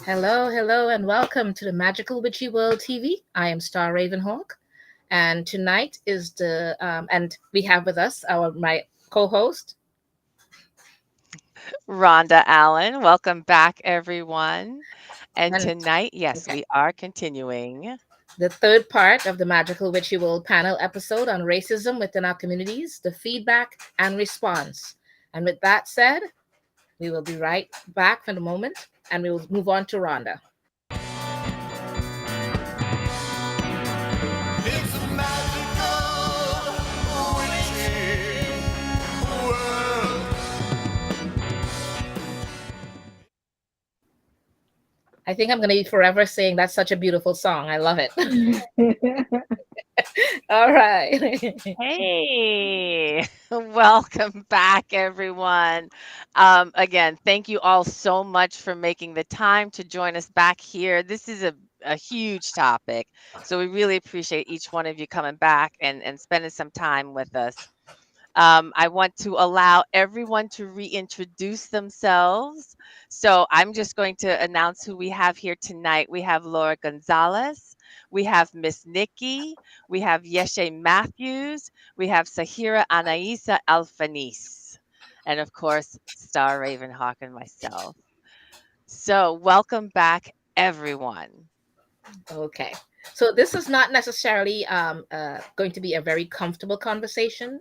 Hello, hello, and welcome to the Magical Witchy World TV. I am Star Ravenhawk, and tonight is and we have with us my co-host. Rhonda Allen. Welcome back, everyone. And And tonight, yes, okay, we are continuing. the third part of the Magical Witchy World panel episode on racism within our communities, the feedback and response. And with that said, we will be right back for the moment, and we will move on to Rhonda. It's a magical, witchy world. I think I'm going to be forever saying that's such a beautiful song. I love it. All right. Hey, welcome back, everyone. Again, thank you all so much for making the time to join us back here. This is a huge topic, so we really appreciate each one of you coming back and spending some time with us. I want to allow everyone to reintroduce themselves. So I'm just going to announce who we have here tonight. We have Laura Gonzalez, we have Miss Nikki, we have Yeshe Matthews, we have Sahira Anaisa Alfanis, and of course, Star Ravenhawk and myself. So welcome back, everyone. Okay. So this is not necessarily going to be a very comfortable conversation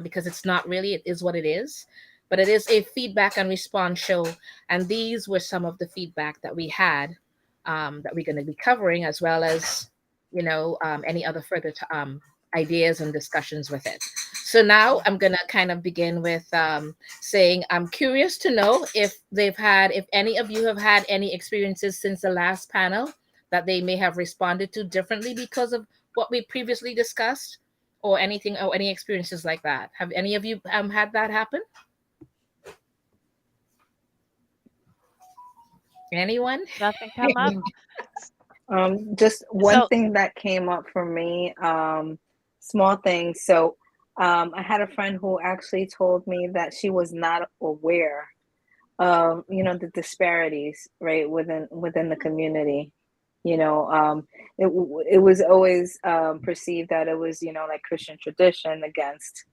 because it's not really. It is what it is. But it is a feedback and response show. And these were some of the feedback that we had that we're going to be covering, as well as, any other further ideas and discussions with it. So now I'm going to kind of begin with saying I'm curious to know if any of you have had any experiences since the last panel that they may have responded to differently because of what we previously discussed, or anything, or any experiences like that. Have any of you had that happen? Anyone? Nothing come up. Just one So thing that came up for me, small thing. So, I had a friend who actually told me that she was not aware of, the disparities, right, within the community. You know, it was always perceived that it was, like Christian tradition against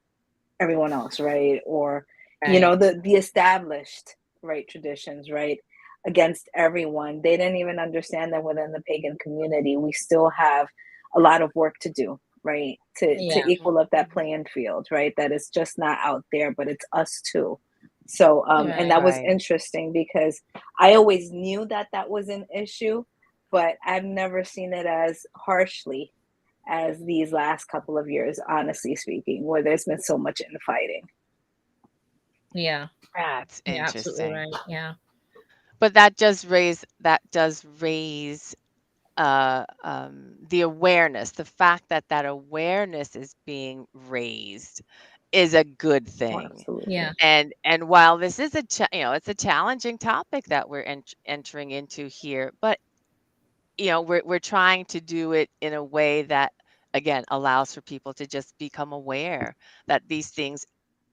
everyone else, right? Or, Right. the established, right, traditions, right, against everyone. They didn't even understand that within the pagan community, we still have a lot of work to do, right? To Yeah. equal up that playing field, right? That it's just not out there, but it's us too. So, and Right. that was right. interesting because I always knew that that was an issue, but I've never seen it as harshly as these last couple of years, honestly speaking, where there's been so much infighting. Yeah. That's Yeah. Absolutely interesting. right. Yeah. But that does raise the awareness. The fact that that awareness is being raised is a good thing. Yeah. Absolutely. And while this is it's a challenging topic that we're entering into here, but we're trying to do it in a way that again allows for people to just become aware that these things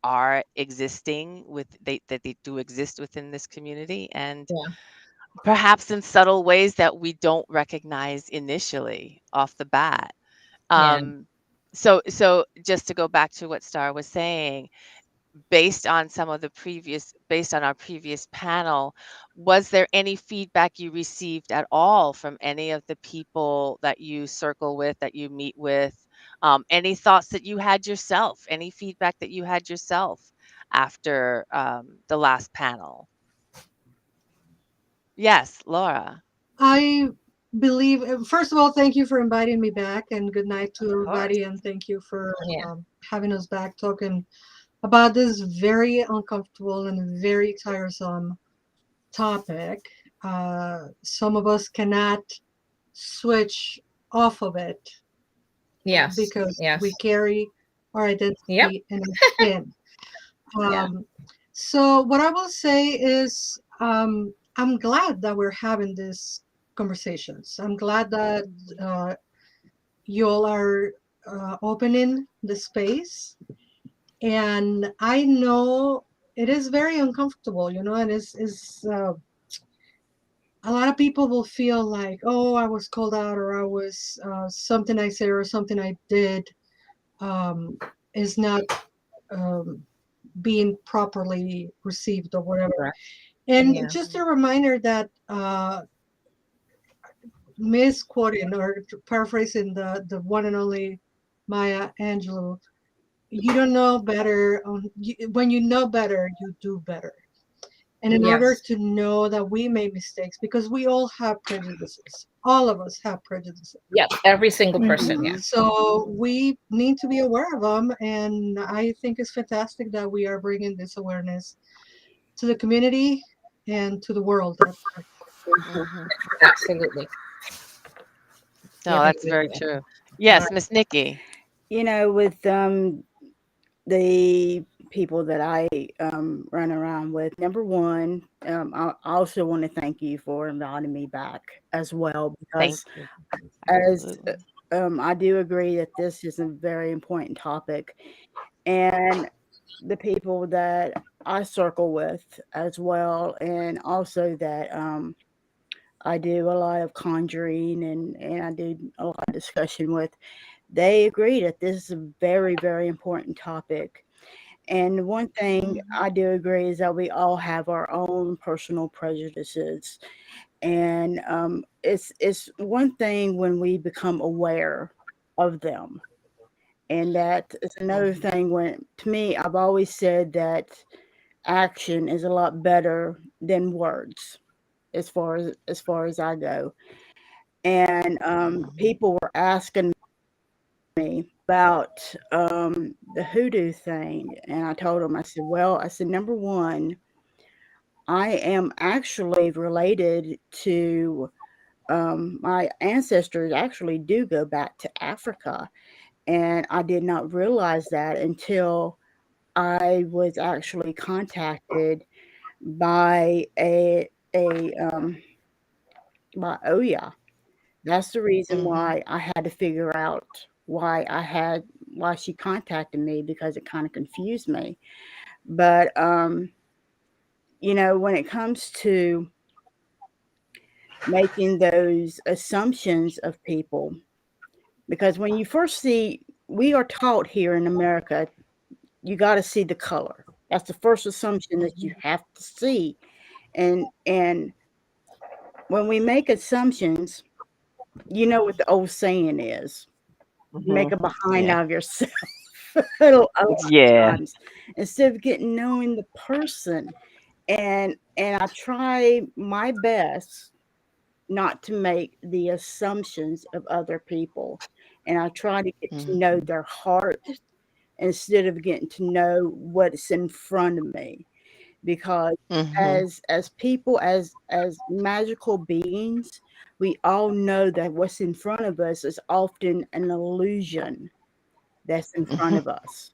are existing that they do exist within this community, and Yeah. perhaps in subtle ways that we don't recognize initially off the bat. Yeah. So just to go back to what Star was saying, based on our previous panel, was there any feedback you received at all from any of the people that you circle with, that you meet with? Any thoughts that you had yourself? Any feedback that you had yourself after the last panel? Yes, Laura. I believe, first of all, thank you for inviting me back, and good night to Of course. everybody. And thank you for Yeah. having us back talking about this very uncomfortable and very tiresome topic. Some of us cannot switch off of it Yes. because we Yes. carry our Yep. identity in our skin. Yeah. Um, so, what I will say is, I'm glad that we're having these conversations. I'm glad that uh, you all are opening the space. And I know it is very uncomfortable, you know, and it's a lot of people will feel like, oh, I was called out, or I was something I said or something I did um, is not um, being properly received or whatever. Right. And Yeah. just a reminder that misquoting or paraphrasing the one and only Maya Angelou, you don't know better. When you know better, you do better. And in order Yes. to know that we made mistakes, because we all have prejudices, all of us have prejudices. Yep. Every single person. Mhm. Yeah. So we need to be aware of them. And I think it's fantastic that we are bringing this awareness to the community and to the world. Mhm. Hmm. Absolutely. No, Yeah. I that's agree very with true. you. Yes, Miss Nikki. With the people that I run around with, number one, I also want to thank you for inviting me back as well, Thank because you. as Absolutely. I do agree that this is a very important topic, and the people that I circle with as well, and also that I do a lot of conjuring and I do a lot of discussion with, they agree that this is a very, very important topic. And one thing Mhm. I do agree is that we all have our own personal prejudices, and it's one thing when we become aware of them, and that is another Mhm. thing. When to me, I've always said that action is a lot better than words, as far as I go. And Mhm. people were asking me about the hoodoo thing, and I told them, I said, well, I said, number one, I am actually related to my ancestors actually do go back to Africa, and I did not realize that until I was actually contacted by a by Oya. That's the reason Mhm. why I had to figure out why she contacted me, because it kind of confused me. But when it comes to making those assumptions of people, because when you first see, we are taught here in America, you got to see the color. That's the first assumption that you Mhm. have to see. And when we make assumptions, you know what the old saying is: make Mhm. a behind Yeah. out of yourself. A lot of Yeah. times, instead of getting knowing the person. And I try my best not to make the assumptions of other people, and I try to get to know Mhm. their heart instead of getting to know what's in front of me. Because Mhm. as people, as magical beings, we all know that what's in front of us is often an illusion that's in front Mhm. of us,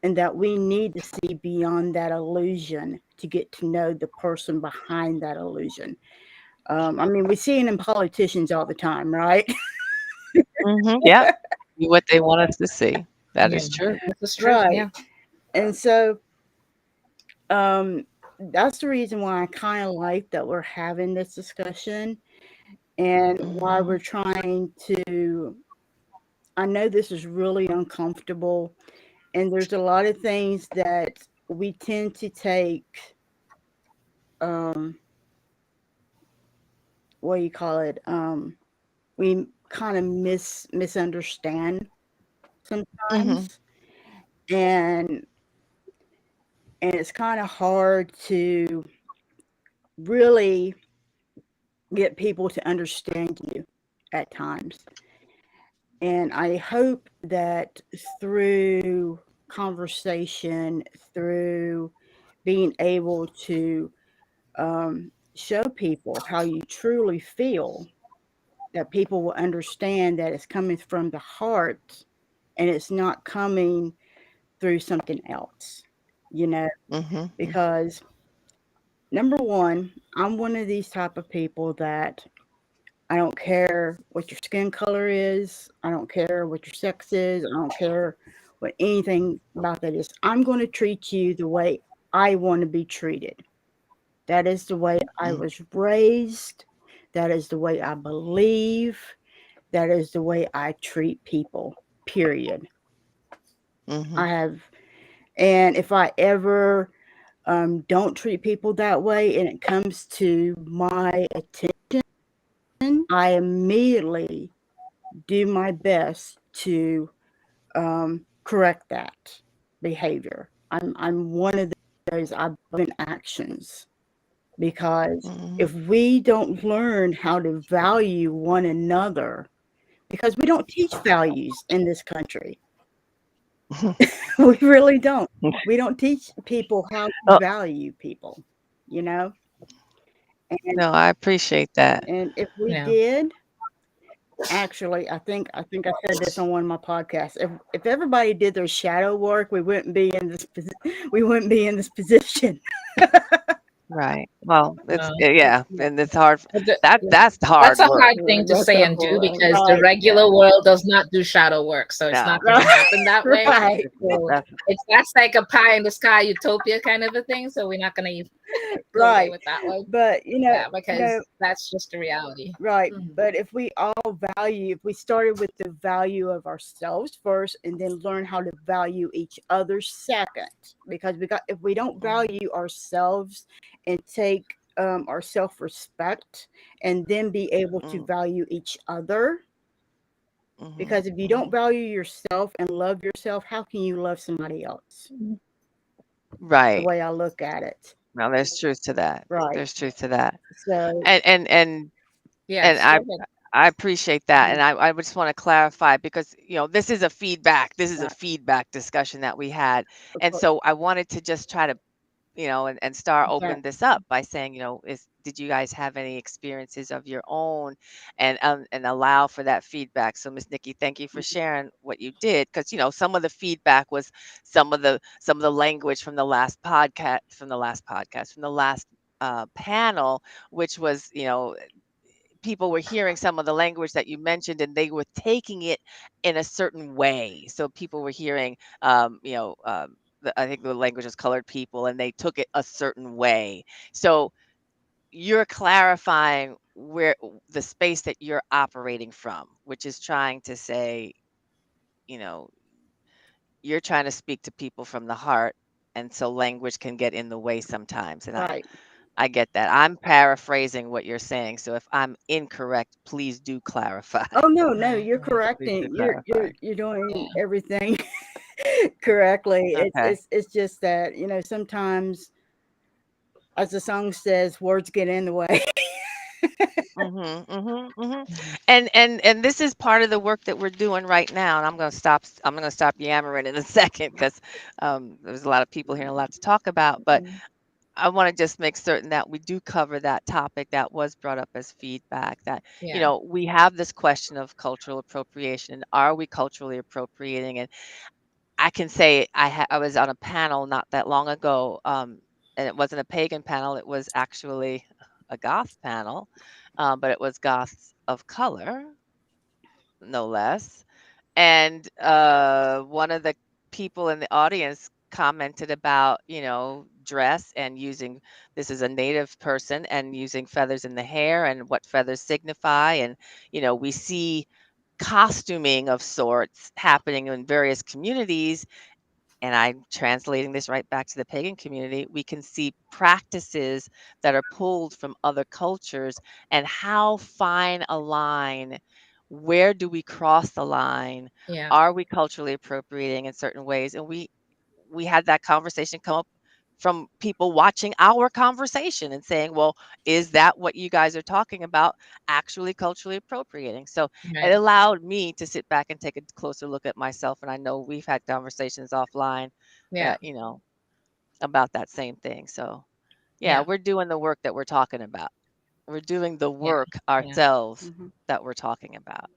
and that we need to see beyond that illusion to get to know the person behind that illusion. I mean, we see it in politicians all the time, right? Mhm. Yep. See what they want us to see. That Yeah. is true. This is true. Right. Yeah. And so um, that's the reason why I kind of like that we're having this discussion, and why Mhm. we're trying to. I know this is really uncomfortable, and there's a lot of things that we tend to take, um, what do you call it? We kind of misunderstand Mhm. sometimes, and it's kind of hard to really get people to understand you at times. And I hope that through conversation, through being able to show people how you truly feel, that people will understand that it's coming from the heart, and it's not coming through something else, you know, Mhm. Mhm. because number one, I'm one of these type of people that I don't care what your skin color is. I don't care what your sex is. I don't care what anything about that is. I'm going to treat you the way I want to be treated. That is the way I Mm, was raised. That is the way I believe. That is the way I treat people, period. mhm, I have, and if I ever don't treat people that way and it comes to my attention, I immediately do my best to correct that behavior. I'm one of those. I believe in actions because mhm. if we don't learn how to value one another, because we don't teach values in this country, we really don't. We don't teach people how to Oh, value people, you know. And no, I appreciate that. if we Yeah. did, actually, I think I said this on one of my podcasts. If everybody did their shadow work, we wouldn't be in this we wouldn't be in this position. Right. Well, it's Well, yeah, and it's hard. but the- Yeah, That's that's hard a work. hard thing to that's say a and do whole because the right. regular Yeah. world does not do shadow work, so it's not No, going to Right, happen that way. right, So that's that's like a pie in the sky utopia kind of a thing. So we're not going to go there right. with that one. But Yeah, you know, because that's just the reality. right. Mhm. But if we all value, if we started with the value of ourselves first, and then learn how to value each other second, because if we don't mhm, value ourselves and take our self respect, and then be able to mm, value each other, mhm, because if you don't mhm. value yourself and love yourself, how can you love somebody else? That's the Right. way I look at it. No, there's truth to that. Right. There's truth to that. So, And Yes, go I ahead. I appreciate that, mhm, and I would just want to clarify because this is a feedback. This is a right, feedback discussion that we had, of and course, so I wanted to just try to and start right. open this up by saying, is did you guys have any experiences of your own, and allow for that feedback. So Miss Nikki, thank you for Mhm, sharing what you did, because some of the feedback was some of the language from the last from the last panel, which was people were hearing some of the language that you mentioned and they were taking it in a certain way. So people were hearing, I think the language was colored people and they took it a certain way. So you're clarifying where the space that you're operating from, which is trying to say, you know, you're trying to speak to people from the heart. And so language can get in the way sometimes. And right. I get that. I'm paraphrasing what you're saying. So if I'm incorrect, please do clarify. Oh no, no, Yeah, you're yeah, correct, Please do and clarify. you're doing yeah, everything correctly. It's Okay. it's it's just that sometimes, as the song says, words get in the way. Mhm, mhm, mhm. mhm. And this is part of the work that we're doing right now. And I'm gonna stop yammering in a second because there's a lot of people here and a lot to talk about. But Mhm. I want to just make certain that we do cover that topic that was brought up as feedback. That Yeah, we have this question of cultural appropriation. And are we culturally appropriating? And I can say I was on a panel not that long ago, and it wasn't a pagan panel. It was actually a goth panel, but it was goths of color, no less. And one of the people in the audience commented about, dress and using this is a native person and using feathers in the hair and what feathers signify. And, we see costuming of sorts happening in various communities, and I'm translating this right back to the pagan community. We can see practices that are pulled from other cultures, and how fine a line, where do we cross the line? yeah, Are we culturally appropriating in certain ways? And we had that conversation come up from people watching our conversation and saying, well, is that what you guys are talking about, actually culturally appropriating? So it right. allowed me to sit back and take a closer look at myself. And I know we've had conversations offline Yeah, that, about that same thing. So yeah, yeah, we're doing the work that we're talking about. We're doing the yeah, work yeah. ourselves Mhm. that we're talking about.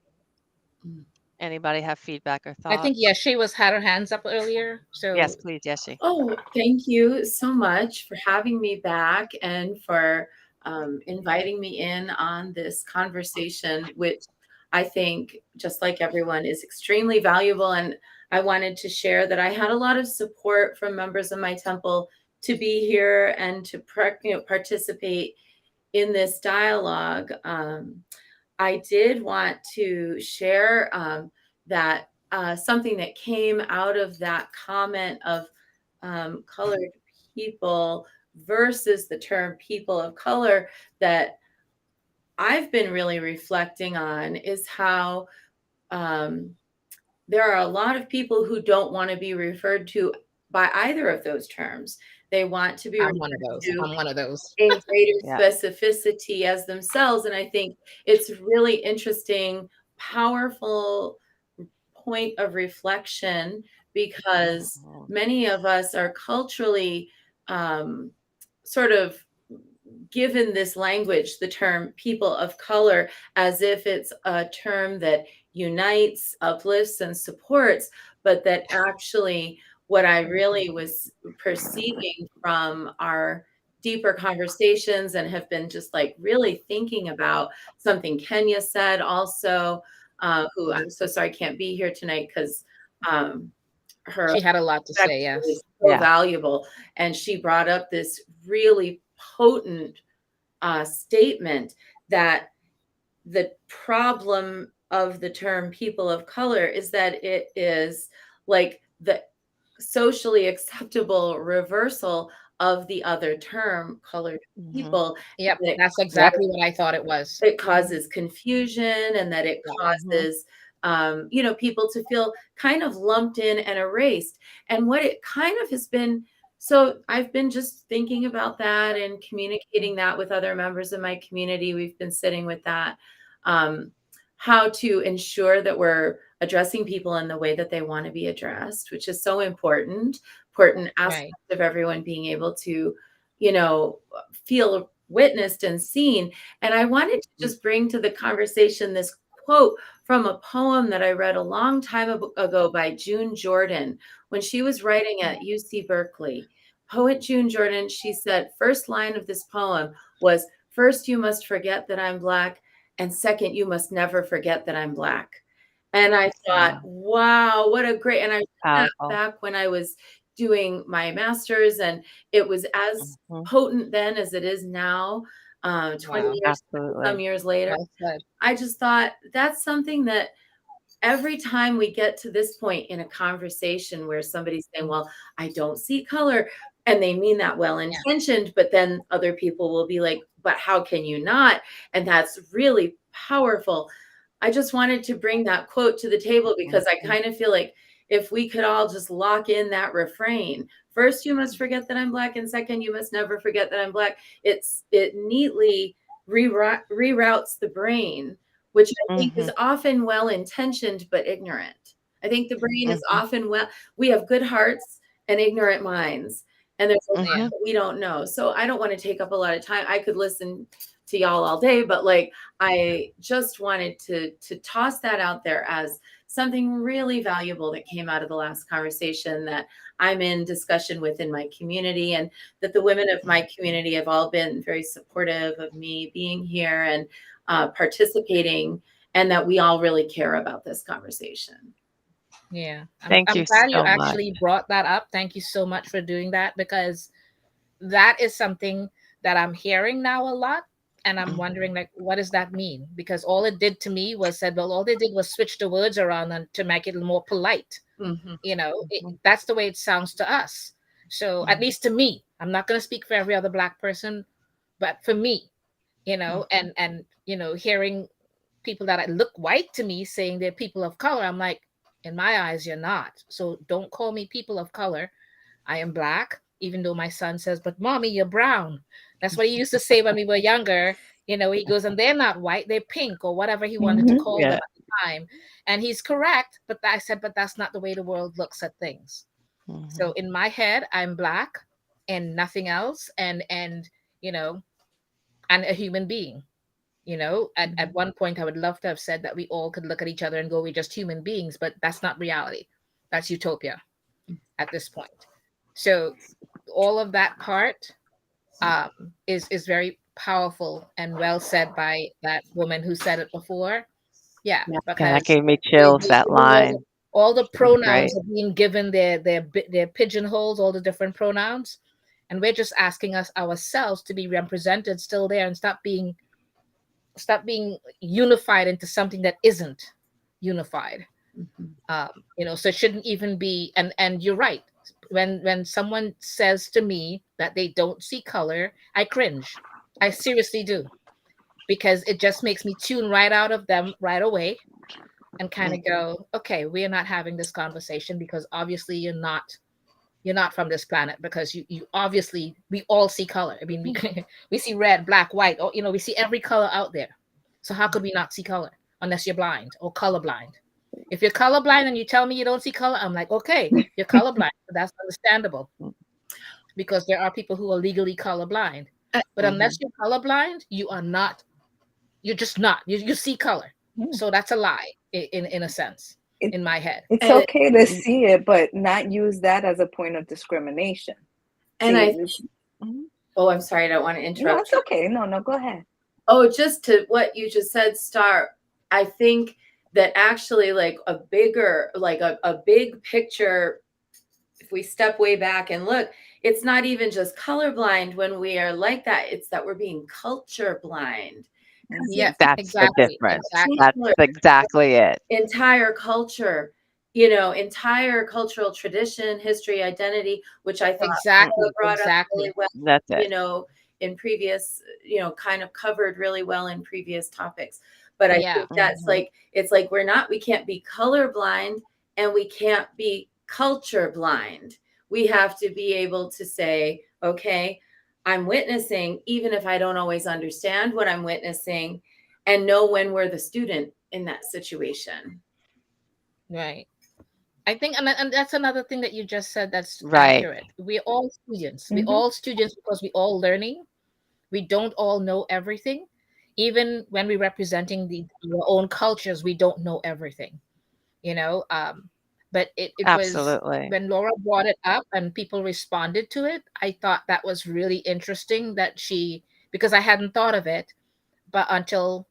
Mm. Anybody have feedback or I think, thoughts? yeah, she was had her hands up earlier. Yes, So please, Yeshi. Oh, thank you so much for having me back and for inviting me in on this conversation, which I think, just like everyone, is extremely valuable. And I wanted to share that I had a lot of support from members of my temple to be here and to participate in this dialogue. I did want to share that something that came out of that comment of colored people versus the term people of color that I've been really reflecting on is how there are a lot of people who don't want to be referred to by either of those terms. They want to be I'm one of referred those. to I'm one of those. in greater Yeah. specificity as themselves. And I think it's really interesting, powerful point of reflection because Mhm. many of us are culturally sort of given this language, the term people of color, as if it's a term that unites, uplifts, and supports, but that actually what I really was perceiving from our deeper conversations and have been just like really thinking about something Kenya said also, who I'm so sorry can't be here tonight because her She had a lot to say, perspective yes. is so Yeah. valuable. And she brought up this really potent statement that the problem of the term people of color is that it is like the socially acceptable reversal of the other term, colored Mhm. people. Yep, That that's Yep. exactly what I thought it was. it causes confusion and that it Yeah. causes people to feel kind of lumped in and erased. And what it kind of has been, so I've been just thinking about that and communicating that with other members of my community. We've been sitting with that, how to ensure that we're addressing people in the way that they want to be addressed, which is so important aspect Right. of everyone being able to, feel witnessed and seen. And I wanted to just bring to the conversation this quote from a poem that I read a long time ago by June Jordan when she was writing at UC Berkeley. Poet June Jordan, she said, first line of this poem was, first, you must forget that I'm Black. And second, you must never forget that I'm Black. And I thought, wow, what a great, and I read that Powerful. back when I was doing my master's, and it was as Mhm. potent then as it is now, 20 Wow. years, some Absolutely. years later. Well said. I just thought that's something that every time we get to this point in a conversation where somebody's saying, well, I don't see color, and they mean that well Yeah. intentioned, but then other people will be like, but how can you not? And that's really powerful. I just wanted to bring that quote to the table because I kind of feel like if we could all just lock in that refrain, first, you must forget that I'm Black, and second, you must never forget that I'm Black. It neatly reroutes the brain, which I think is Mhm. often well intentioned but ignorant. I think the brain is Mhm. often we have good hearts and ignorant minds, and there's a lot Yeah. Mhm. that we don't know. So I don't want to take up a lot of time. I could listen to y'all all day, but like I just wanted to toss that out there as something really valuable that came out of the last conversation that I'm in discussion with in my community, and that the women of my community have all been very supportive of me being here and participating, and that we all really care about this conversation. Yeah. Thank I'm you glad you so much. actually brought that up. Thank you so much for doing that because that is something that I'm hearing now a lot. And I'm wondering, like, what does that mean? Because all it did to me was said, well, all they did was switch the words around and to make it more polite. Mhm. That's the way it sounds to us. So, at least to me, I'm not going to speak for every other Black person, but for me, hearing people that look white to me saying they're people of color, I'm like, in my eyes, you're not. So don't call me people of color. I am Black, even though my son says, but mommy, you're brown. That's what he used to say when we were younger. He goes, and they're not white, they're pink, or whatever he wanted to Mhm. call them Yeah. at the time. And he's correct. But I said, but that's not the way the world looks at things. So Mhm. in my head, I'm Black and nothing else. And, you know, and a human being. At one point, I would love to have said that we all could look at each other and go, we're just human beings, but that's not reality. That's utopia at this point. So all of that part is very powerful and well said by that woman who said it before. Yeah, Yeah. Yeah, that because gave me they, chills, they, that line. all the That was great. pronouns are being given their pigeonholes, all the different pronouns, and we're just asking us ourselves to be represented still there, and stop being unified into something that isn't unified. Mhm. So it shouldn't even be. And you're right. When someone says to me that they don't see color, I cringe. I seriously do, because it just makes me tune right out of them right away and kind of go, okay, we're not having this conversation, because obviously you're not from this planet, because you obviously, we all see color. I mean, we we see red, black, white, or we see every color out there. So how could we not see color unless you're blind or colorblind? If you're colorblind and you tell me you don't see color, I'm like, okay, you're colorblind. That's understandable, because there are people who are legally colorblind. But unless you're colorblind, you are not. You're just not. You see color. Mm. So that's a lie in a sense, It- in my head. It's And- okay to see it, but not use that as a point of discrimination. And See, I, it's- oh, I'm sorry, I don't want to no, interrupt. it's okay. No, go ahead. Oh, just to what you just said, Star, I think that actually like a bigger, like a big picture, if we step way back and look, it's not even just colorblind when we are like that. It's that we're being culture blind. Yes, That's exactly. the difference. Exactly. That's exactly it. Entire culture, entire cultural tradition, history, identity, which I thought Exactly. Paula brought up Exactly. really well, That's it. in previous, kind of covered really well in previous topics. But I Yeah. think that's like, it's like we can't be colorblind and we can't be culture blind. We have to be able to say, okay, I'm witnessing, even if I don't always understand what I'm witnessing, and know when we're the student in that situation. Right. I think, and that's another thing that you just said that's Right. accurate. We're all students. We're Mhm. all students because we all learning. We don't all know everything. Even when we're representing our own cultures, we don't know everything. You know, but it was Absolutely. when Laura brought it up and people responded to it. I thought that was really interesting that because I hadn't thought of it, but until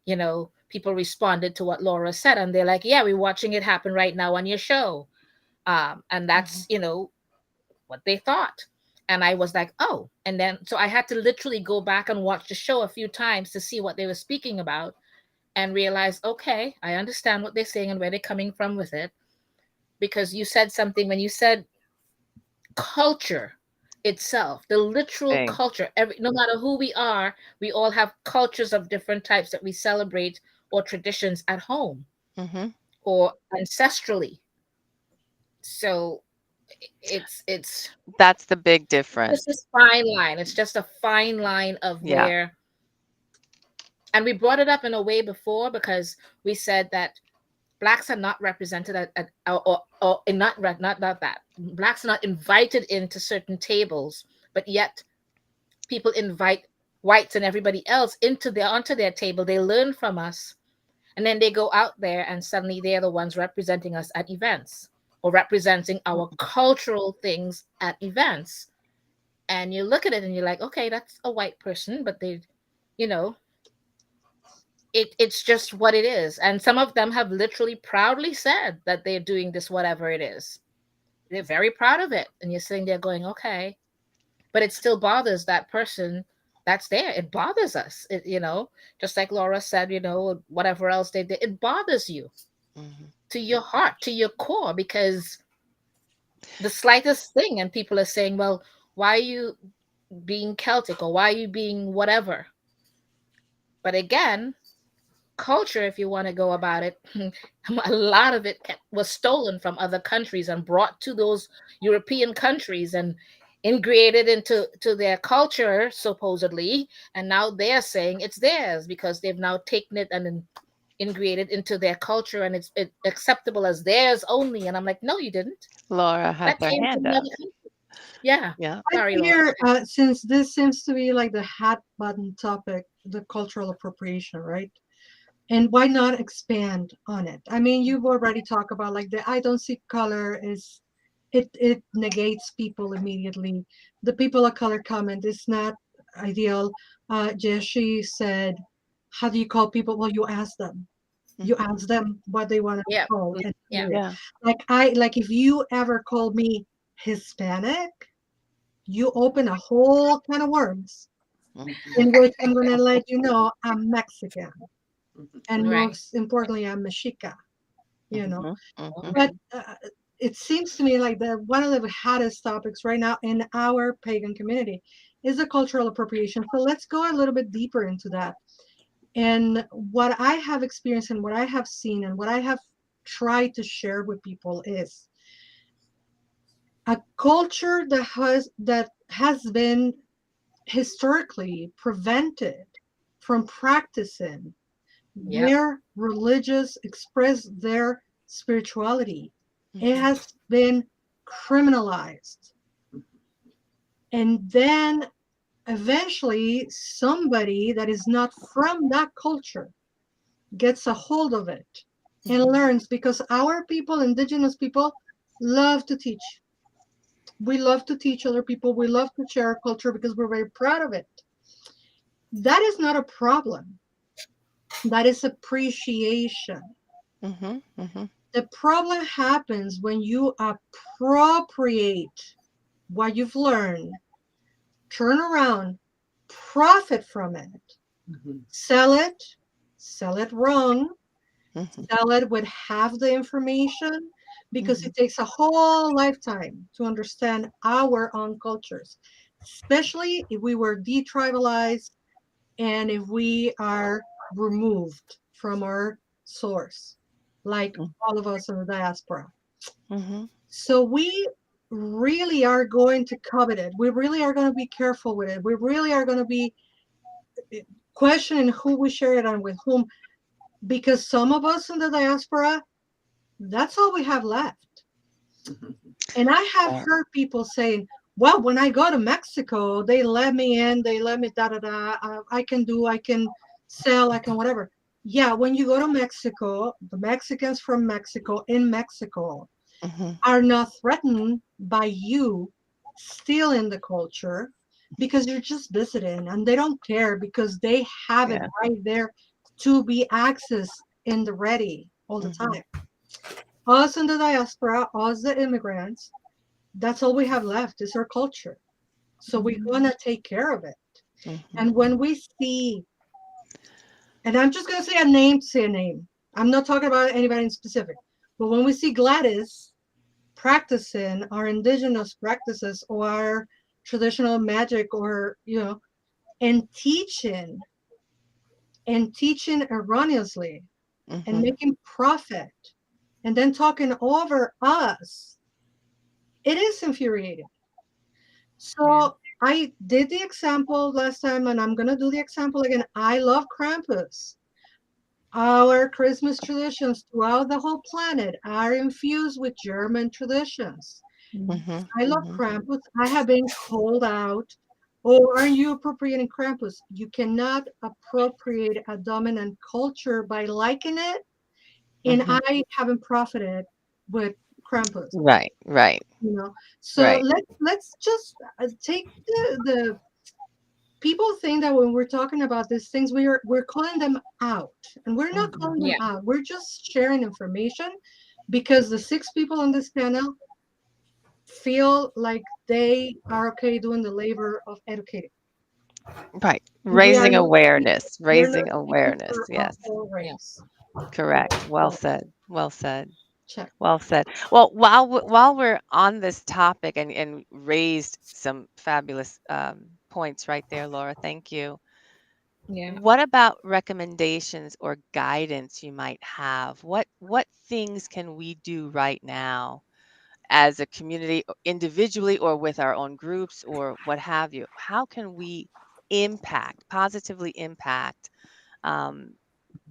people responded to what Laura said, and they're like, "Yeah, we're watching it happen right now on your show," and that's what they thought. And I was like, oh. And then so I had to literally go back and watch the show a few times to see what they were speaking about, and realize, okay, I understand what they're saying and where they're coming from with it. Because you said something when you said culture itself, the literal Thing. culture, no matter who we are, we all have cultures of different types that we celebrate, or traditions at home, hmm or ancestrally. So it's That's the big difference. just this fine line. It's just a fine line of Yeah. where, and we brought it up in a way before, because we said that blacks are not represented or not that blacks are not invited into certain tables, but yet people invite whites and everybody else onto their table. They learn from us, and then they go out there and suddenly they're the ones representing us at events, or representing our cultural things at events. And you look at it and you're like, okay, that's a white person, but they, you know, it's just what it is. And some of them have literally proudly said that they're doing this, whatever it is. They're very proud of it. And you're sitting there going, okay, but it still bothers that person that's there. It bothers us, just like Laura said, whatever else they did, it bothers you hmm to your heart, to your core, because the slightest thing, and people are saying, well, why are you being Celtic, or why are you being whatever? But again, culture, if you want to go about it, a lot of it was stolen from other countries and brought to those European countries and integrated into their culture, supposedly. And now they're saying it's theirs because they've now taken it and integrated into their culture, and it's acceptable as theirs only. And I'm like, no, you didn't. Laura has That her came from hand up. another country. Yeah. Yeah. I Sorry, figure, Laura. since this seems to be like the hot button topic, the cultural appropriation, right? And why not expand on it? I mean, you've already talked about like the I don't see color is it negates people immediately. The people of color comment is not ideal. Jessie said, how do you call people? Well, you ask them. You Mhm. ask them what they want to be Yeah. called. And Yeah. do it. Yeah. Like if you ever called me Hispanic, you open a whole can of worms Mhm. in which I'm going to let you know I'm Mexican. And Right. most importantly, I'm Mexica, you know. Mhm. Mhm. But it seems to me like one of the hottest topics right now in our pagan community is the cultural appropriation. So let's go a little bit deeper into that. And what I have experienced and what I have seen and what I have tried to share with people is a culture that has been historically prevented from practicing Yep. their religious express their spirituality. It Mhm. has been criminalized. And then eventually somebody that is not from that culture gets a hold of it and Mhm. learns, because our people, indigenous people, love to teach. We love to teach other people. We love to share our culture because we're very proud of it. That is not a problem. That is appreciation. Mhm. Mhm. The problem happens when you appropriate what you've learned, turn around, profit from it, sell it, sell it wrong, Mhm. sell it with half the information, because Mhm. it takes a whole lifetime to understand our own cultures, especially if we were detribalized and if we are removed from our source, like all of us in the diaspora. Mhm. So we really are going to covet it. We really are going to be careful with it. We really are going to be questioning who we share it on with whom, because some of us in the diaspora, that's all we have left. And I have Yeah. heard people saying, well, when I go to Mexico, they let me in, they let me da da da. I can sell, I can whatever. Yeah, when you go to Mexico, the Mexicans from Mexico in Mexico Mhm. are not threatened by you stealing the culture, because you're just visiting and they don't care because they have it Yeah. right there to be accessed in the ready all the Mhm. time. Us in the diaspora, us the immigrants, that's all we have left is our culture. So we're gonna take care of it. Mhm. And when we see, and I'm just gonna say a name to say a name. I'm not talking about anybody in specific, but when we see Gladys practicing our indigenous practices or our traditional magic, or and teaching erroneously and Mhm. making profit and then talking over us, it is infuriating. Yeah. So I did the example last time and I'm going to do the example again. I love Krampus. Our Christmas traditions throughout the whole planet are infused with German traditions. Mhm. I love Mhm. Krampus. I have been called out. Oh, aren't you appropriating Krampus? You cannot appropriate a dominant culture by liking it, and Mhm. I haven't profited with Krampus. Right. Right. You know, so Right. let's just take the people think that when we're talking about these things, we're calling them out, and we're not Mhm. calling them Yeah. out. We're just sharing information because the six people on this panel feel like they are okay doing the labor of educating. Right. And we are Raising not speaking, awareness. we're not Raising speaking awareness. for a Yes. whole Yeah. race. Correct. Well So said. Well said. check. Well said. Well, while we're on this topic and raised some fabulous points right there, Laura. Thank you. Yeah. What about recommendations or guidance you might have? What things can we do right now as a community, individually or with our own groups or what have you? How can we positively impact, um,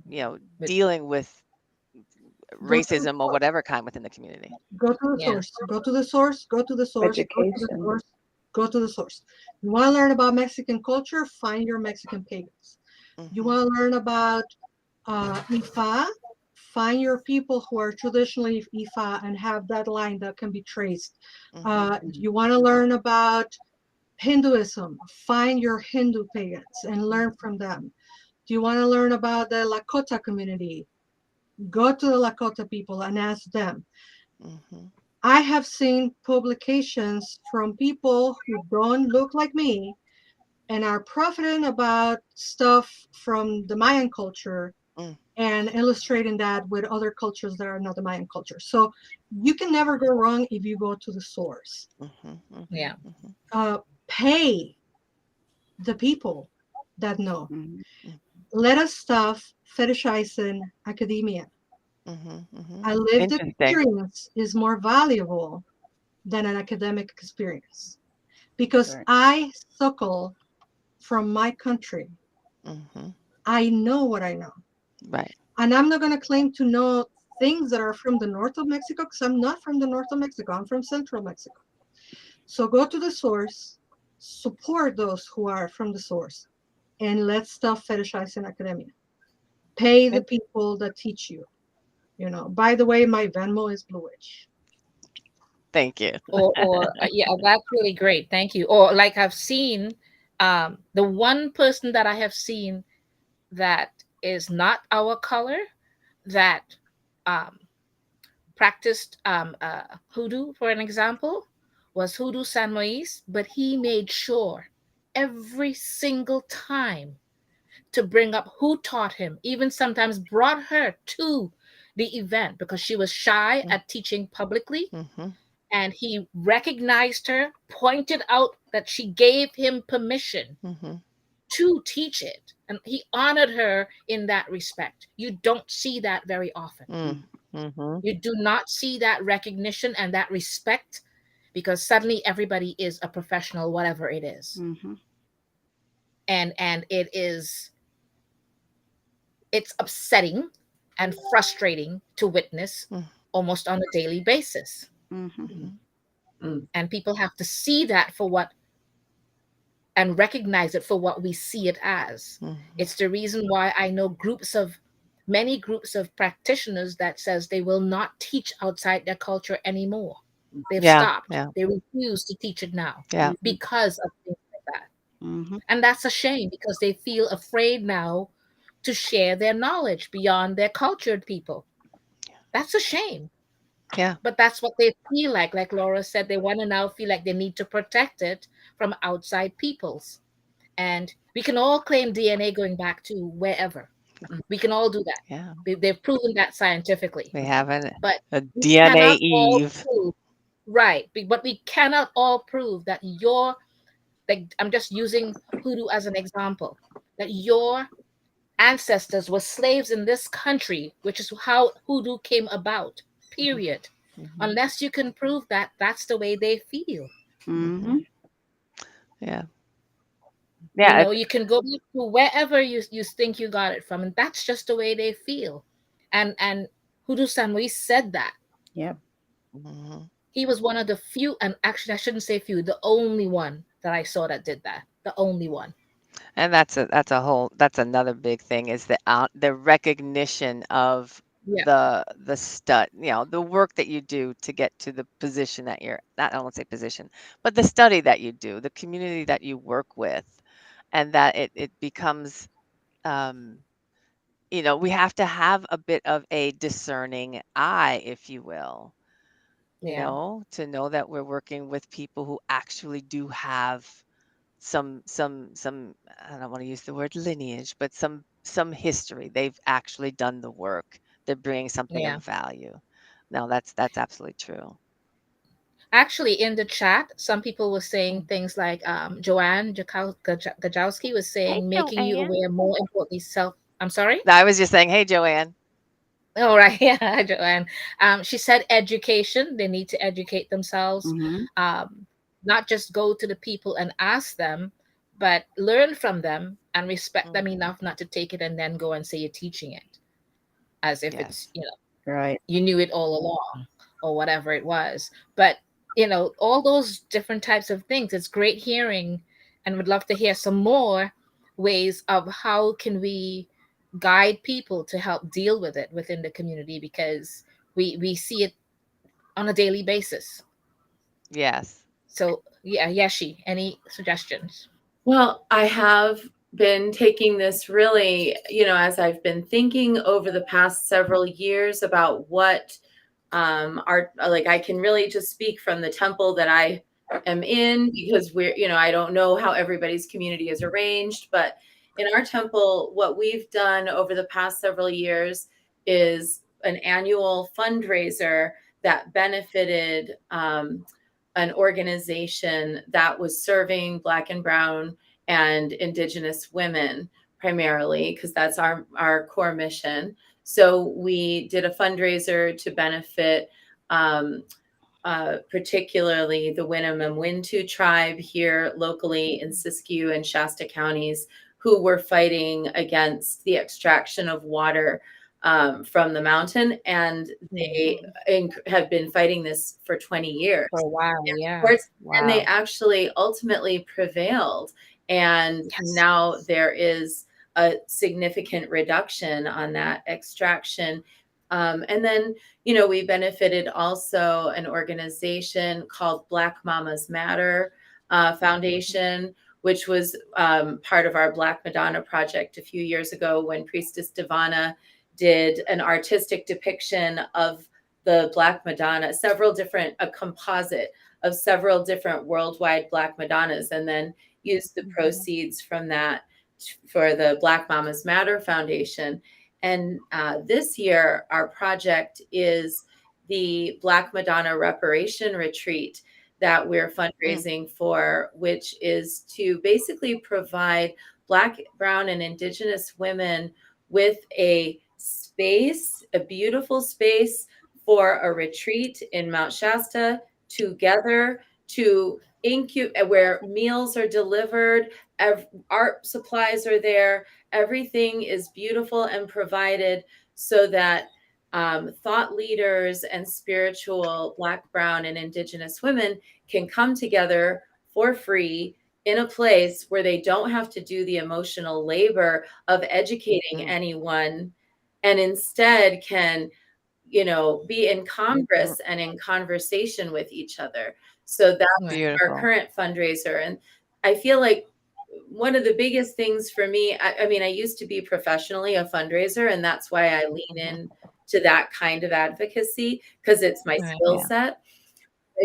But dealing with Go to the racism or source. whatever kind within the community? Go to the yeah. source. Go to the source. Go to the source. Go to the Education. source. Go to the source. You want to learn about Mexican culture? Find your Mexican pagans. You Hmm. want to learn about Ifa? Find your people who are traditionally Ifa and have that line that can be traced. Hmm. You want to learn about Hinduism? Find your Hindu pagans and learn from them. Do you want to learn about the Lakota community? Go to the Lakota people and ask them. Hmm. I have seen publications from people who don't look like me and are profiting about stuff from the Mayan culture Mm. and illustrating that with other cultures that are not the Mayan culture. So you can never go wrong if you go to the source. Mhm, Yeah. mhm, Pay the people that know. Mhm. mhm, Let us stop fetishizing academia. mhm. A lived Interesting. experience is more valuable than an academic experience because Right. I suckle from my country. Mhm. I know what I know. Right. And I'm not going to claim to know things that are from the north of Mexico because I'm not from the north of Mexico. I'm from central Mexico. So go to the source, support those who are from the source, and let's stop fetishizing academia. Pay the people that teach you. You know, by the way, my Venmo is Blue Witch. Thank you. Or yeah, that's really great. Thank you. Or like I've seen, the one person that I have seen that is not our color that um, practiced hoodoo, for an example, was Hoodoo San Moise, but he made sure every single time to bring up who taught him, even sometimes brought her to the event because she was shy Mm. at teaching publicly. Mhm, And he recognized her, pointed out that she gave him permission mhm, to teach it. And he honored her in that respect. You don't see that very often. mm, mhm. You do not see that recognition and that respect because suddenly everybody is a professional, whatever it is. Mm-hmm. And it's upsetting and frustrating to witness Mm, almost on a daily basis. Mm-hmm. mhm, Mm. And people have to see that for what and recognize it for what we see it as. mhm. It's the reason why I know many groups of practitioners that says they will not teach outside their culture anymore. They've Yeah, stopped. yeah, They refuse to teach it now yeah. Mm-hmm. because of things like that. Mm-hmm. And that's a shame because they feel afraid now to share their knowledge beyond their cultured people. That's a shame. Yeah. But that's what they feel like. Like Laura said, they want to now feel like they need to protect it from outside peoples. And we can all claim DNA going back to wherever. We can all do that. Yeah. They've proven that scientifically. We have But a we DNA cannot all Eve. prove, right. But we cannot all prove that like I'm just using hoodoo as an example, that your ancestors were slaves in this country, which is how hoodoo came about, period. Mhm, Unless you can prove that that's the way they feel. Mm-hmm. mhm. Yeah. You Yeah. know, you can go back to wherever you think you got it from, and that's just the way they feel. And Hoodoo Sanwi said that. Yep. Mhm. He was one of the few, and actually I shouldn't say few, the only one that I saw that did that. The only one. And that's another big thing is the recognition of Yeah, the stud, the work that you do to get to the position that you're not I won't say position, but the study that you do, the community that you work with, and that it becomes um we have to have a bit of a discerning eye, if you will, yeah, to know that we're working with people who actually do have some I don't want to use the word lineage, but some history. They've actually done the work. They're bringing something yeah. of value. No, that's absolutely true. Actually, in the chat, some people were saying Mm. things like Joanne Gajowski was Hey, saying, making you Joanne. aware more importantly self. I'm sorry? I was just saying, hey, Joanne. Oh, right. Yeah, Joanne. She said education. They need to educate themselves. Mm-hmm. Not just go to the people and ask them, but learn from them and respect them Mhm. enough not to take it and then go and say you're teaching it as if it's, Yes. Right. you knew it all along or whatever it was. But, all those different types of things. It's great hearing and would love to hear some more ways of how can we guide people to help deal with it within the community because we see it on a daily basis. Yes. So yeah, Yeshi, any suggestions? Well, I have been taking this really, as I've been thinking over the past several years about what Our, like, I can really just speak from the temple that I am in, because we're, I don't know how everybody's community is arranged, but in our temple, what we've done over the past several years is an annual fundraiser that benefited an organization that was serving Black and Brown and Indigenous women primarily, because that's our core mission. So we did a fundraiser to benefit particularly the Winnemem-Wintu tribe here locally in Siskiyou and Shasta counties, who were fighting against the extraction of water from the mountain. And they have been fighting this for 20 years. For a while, And yeah. of course, Wow. and they actually ultimately prevailed. And now there is a significant reduction on that extraction. And then, we benefited also an organization called Black Mamas Matter Foundation, which was part of our Black Madonna project a few years ago, when Priestess Divana did an artistic depiction of the Black Madonna, a composite of several different worldwide Black Madonnas, and then used the proceeds from that for the Black Mamas Matter Foundation. And this year, our project is the Black Madonna Reparation Retreat that we're fundraising for, which is to basically provide Black, Brown, and Indigenous women with a space, a beautiful space for a retreat in Mount Shasta, together to where meals are delivered, art supplies are there, everything is beautiful and provided, so that thought leaders and spiritual Black, Brown, and Indigenous women can come together for free in a place where they don't have to do the emotional labor of educating anyone, and instead can, be in congress and in conversation with each other. So that's Beautiful. our current fundraiser. And I feel like one of the biggest things for me, I mean, I used to be professionally a fundraiser, and that's why I lean in to that kind of advocacy, because it's my skill set.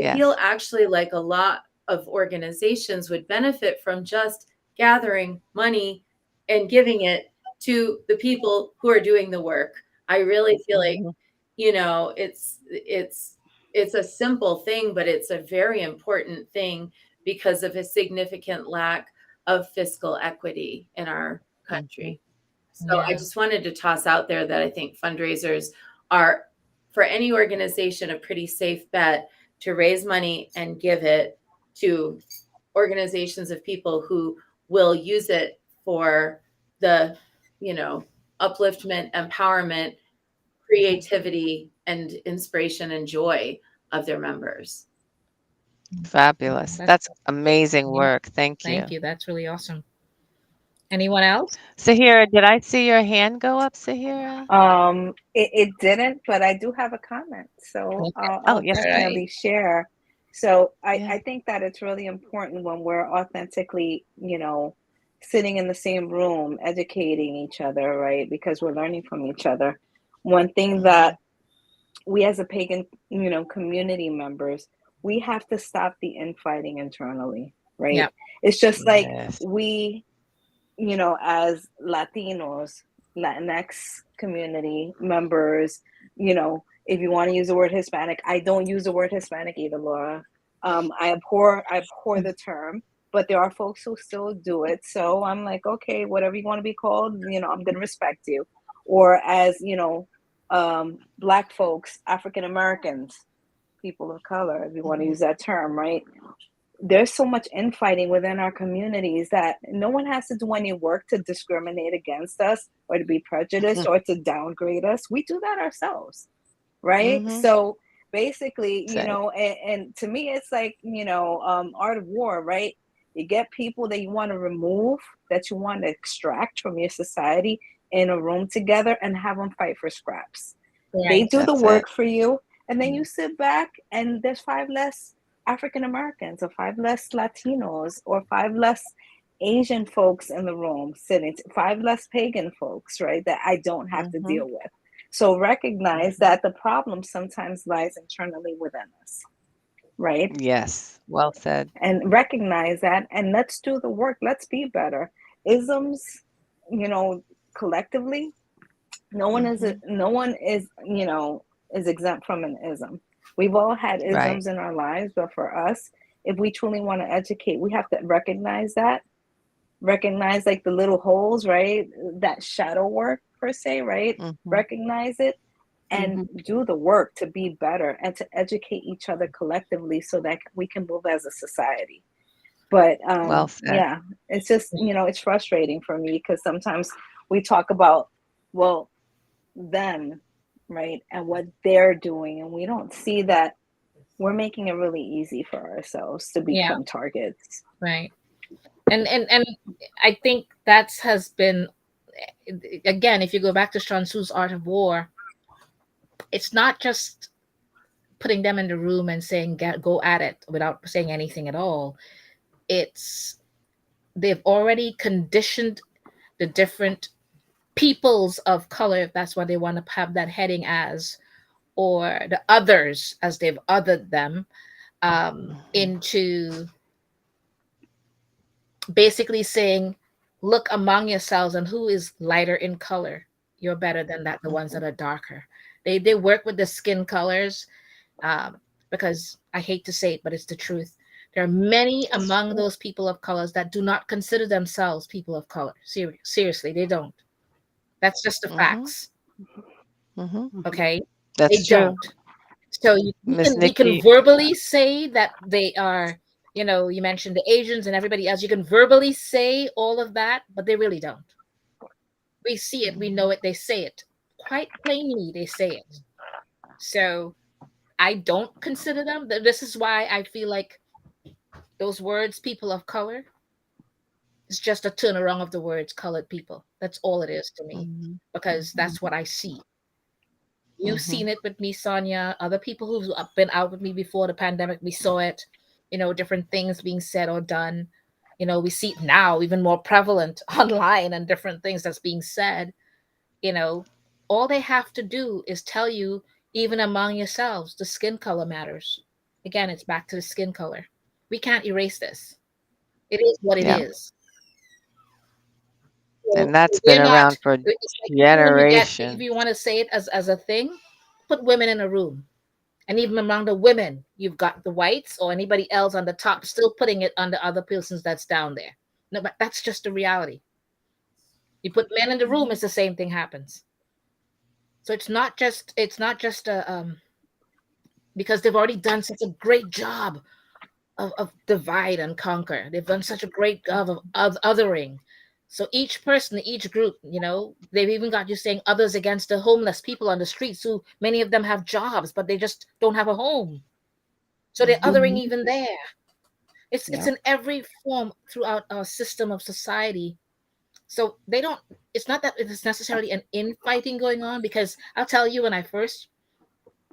I feel actually like a lot of organizations would benefit from just gathering money and giving it to the people who are doing the work. I really feel like, it's a simple thing, but it's a very important thing because of a significant lack of fiscal equity in our country. So I just wanted to toss out there that I think fundraisers are, for any organization, a pretty safe bet to raise money and give it to organizations of people who will use it for the, upliftment, empowerment, creativity, and inspiration and joy of their members. Fabulous. That's amazing work. Thank you. Thank you. That's really awesome. Anyone else? Sahira, did I see your hand go up, Sahira? It didn't, but I do have a comment, so I'll yes, definitely share. So I think that it's really important when we're authentically, sitting in the same room, educating each other, right? Because we're learning from each other. One thing that we as a pagan, community members, we have to stop the infighting internally, right? Yeah. It's just like we, as Latinos, Latinx community members, if you want to use the word Hispanic, I don't use the word Hispanic either, Laura. I abhor the term, but there are folks who still do it. So I'm like, okay, whatever you want to be called, I'm going to respect you. Or as, Black folks, African Americans, people of color, if you want to use that term, right? There's so much infighting within our communities that no one has to do any work to discriminate against us or to be prejudiced or to downgrade us. We do that ourselves, right? So basically, and to me, it's like, art of war, right? You get people that you want to remove, that you want to extract from your society in a room together and have them fight for scraps. Right. They do the work for you, and then you sit back and there's 5 less African Americans or 5 less Latinos or 5 less Asian folks in the room sitting, 5 less pagan folks, right? That I don't have to deal with. So recognize that the problem sometimes lies internally within us, right? Yes. Well said. And recognize that, and let's do the work. Let's be better. Isms, you know, collectively, no one is is exempt from an ism. We've all had Right. isms in our lives, but for us, if we truly want to educate, we have to recognize like the little holes, right? That shadow work per se, right? Mm-hmm. Recognize it and do the work to be better and to educate each other collectively so that we can move as a society. But Well said. yeah, it's just, it's frustrating for me because sometimes we talk about, well, them, right, and what they're doing, and we don't see that we're making it really easy for ourselves to Yeah, become targets. right. And I think that has been, again, if you go back to Sun Tzu's Art of War, it's not just putting them in the room and saying go at it without saying anything at all. It's they've already conditioned the different peoples of color, if that's what they want to have that heading as, or the others as they've othered them, into basically saying, look among yourselves and who is lighter in color. You're better than that, the ones that are darker. They work with the skin colors, because I hate to say it, but it's the truth. There are many among those people of colors that do not consider themselves people of color. Seriously, they don't. That's just the Mm-hmm. facts. Mm-hmm. Okay, they That's true. don't. So Miss we can Nikki. verbally say that they are, you mentioned the Asians and everybody else. You can verbally say all of that, but they really don't. We see it, we know it, they say it. Quite plainly, they say it. So I don't consider them. This is why I feel like those words, people of color, is just a turnaround of the words colored people. That's all it is to me, Mm-hmm. because that's what I see. You've Mm-hmm. seen it with me, Sonia. Other people who've been out with me before the pandemic, we saw it, different things being said or done. We see it now even more prevalent online and different things that's being said. All they have to do is tell you, even among yourselves, the skin color matters. Again, it's back to the skin color. We can't erase this. It is what it Yeah. is. So And that's been we're not. around for It's like even when you get, if generations. you want to say it as a thing, put women in a room. And even among the women, you've got the whites or anybody else on the top still putting it on the other persons that's down there. No, but that's just the reality. You put men in the room, it's the same thing happens. So it's not just a because they've already done such a great job of divide and conquer. They've done such a great job of othering. So each person, each group, they've even got you saying others against the homeless people on the streets, who many of them have jobs, but they just don't have a home. So they're othering Mhm. even there. It's Yep. in every form throughout our system of society. So they don't. It's not that it's necessarily an infighting going on, because I'll tell you, when I first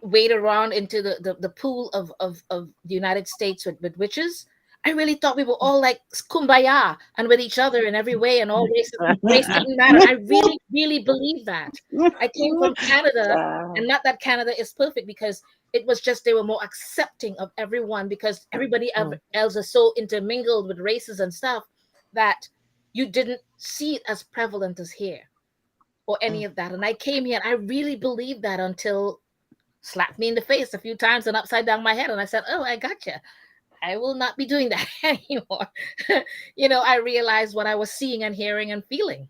wade around into the pool of the United States with witches, I really thought we were all like kumbaya and with each other in every way, and all race didn't matter. I really, really believe that. I came from Canada, and not that Canada is perfect, because it was just they were more accepting of everyone, because everybody else is so intermingled with races and stuff that you didn't see it as prevalent as here or any of that. And I came here and I really believed that until slapped me in the face a few times and upside down my head. And I said, oh, I gotcha. I will not be doing that anymore. I realized what I was seeing and hearing and feeling.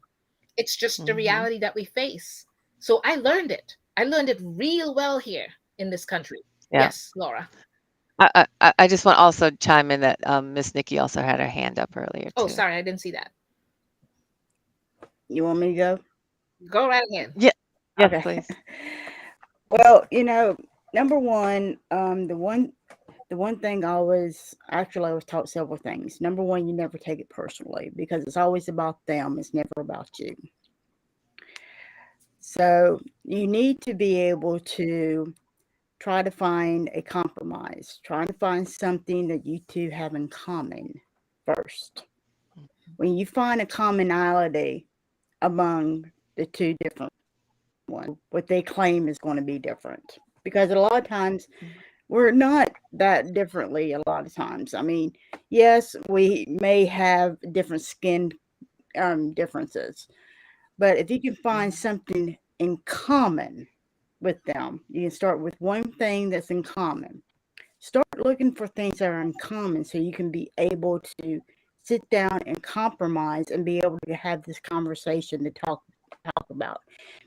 It's just the Mm-hmm. reality that we face. So I learned it. I learned it real well here in this country. Yeah. Yes, Laura. I just want to also chime in that Miss Nikki also had her hand up earlier Oh, too. sorry, I didn't see that. You want me to go? Go right ahead. Yeah. Yes, Okay. please. Well, number one, the one thing I was taught several things. Number one, you never take it personally, because it's always about them. It's never about you. So you need to be able to try to find a compromise, try to find something that you two have in common first. When you find a commonality among the two different what they claim is going to be different. Because a lot of times we're not that differently a lot of times. I mean, yes, we may have different skin differences, but if you can find something in common with them, you can start with one thing that's in common. Start looking for things that are in common so you can be able to sit down and compromise and be able to have this conversation to talk about.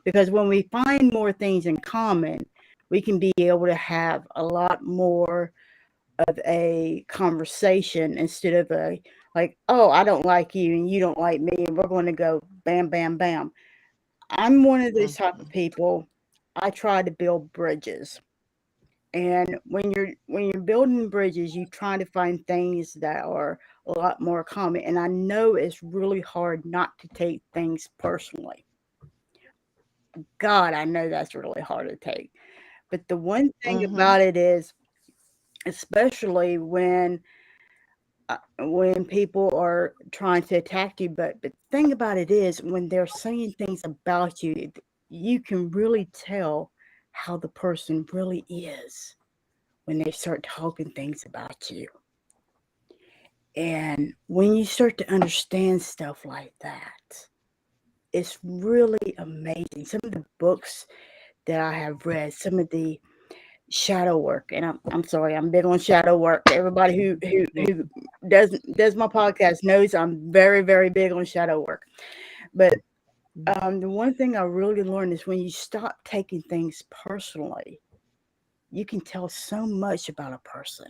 Because when we find more things in common, we can be able to have a lot more of a conversation instead of a like, oh, I don't like you and you don't like me and we're going to go bam, bam, bam. I'm one of those type of people. I try to build bridges. And when you're building bridges, you try to find things that are a lot more common. And I know it's really hard not to take things personally. God, I know that's really hard to take. But the one thing about it is, especially when people are trying to attack you, but the thing about it is, when they're saying things about you, you can really tell how the person really is when they start talking things about you. And when you start to understand stuff like that, it's really amazing. Some of the books that I have read, some of the shadow work, and I'm sorry, I'm big on shadow work. Everybody who does my podcast knows I'm very, very big on shadow work. But the one thing I really learned is when you stop taking things personally, you can tell so much about a person.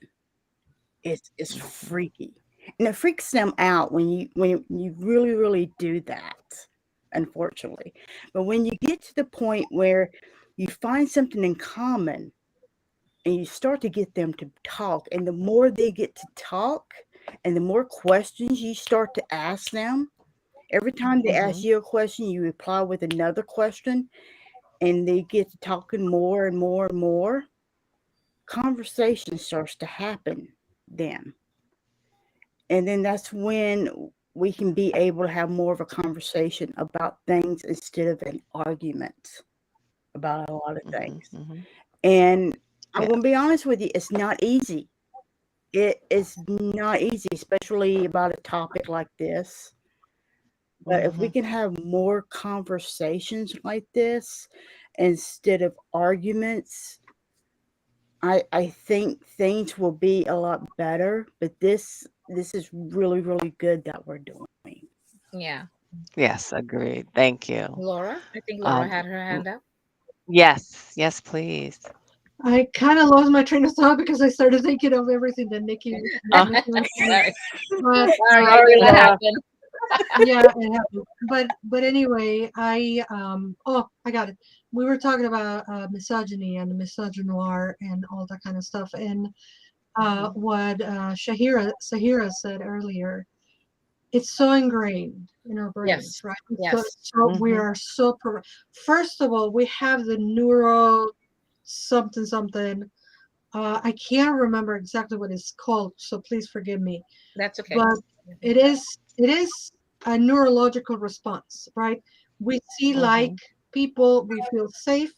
It's freaky, and it freaks them out when you really, really do that. Unfortunately, but when you get to the point where you find something in common and you start to get them to talk, and the more they get to talk and the more questions you start to ask them, every time they ask you a question, you reply with another question, and they get to talking more and more and more, conversation starts to happen then. And then that's when we can be able to have more of a conversation about things instead of an argument about a lot of things. And I'm going to be honest with you, it's not easy. It is not easy, especially about a topic like this. But if we can have more conversations like this instead of arguments, I think things will be a lot better. But this is really, really good that we're doing. Yeah. Yes, agreed. Thank you. Laura, I think Laura Um, had her hand up. yes, please. I kind of lost my train of thought because I started thinking of everything that Nikki Uh, was saying. Sorry. But Sorry, I know that happened. yeah, it happened. But anyway, I got it. We were talking about misogyny and misogynoir and all that kind of stuff, and what Sahira said earlier, it's so ingrained in our brains, Yes. right? Yes. So we are so first of all, we have the neuro something something. I can't remember exactly what it's called, so please forgive me. That's okay. But it is a neurological response, right? We see like people, we feel safe.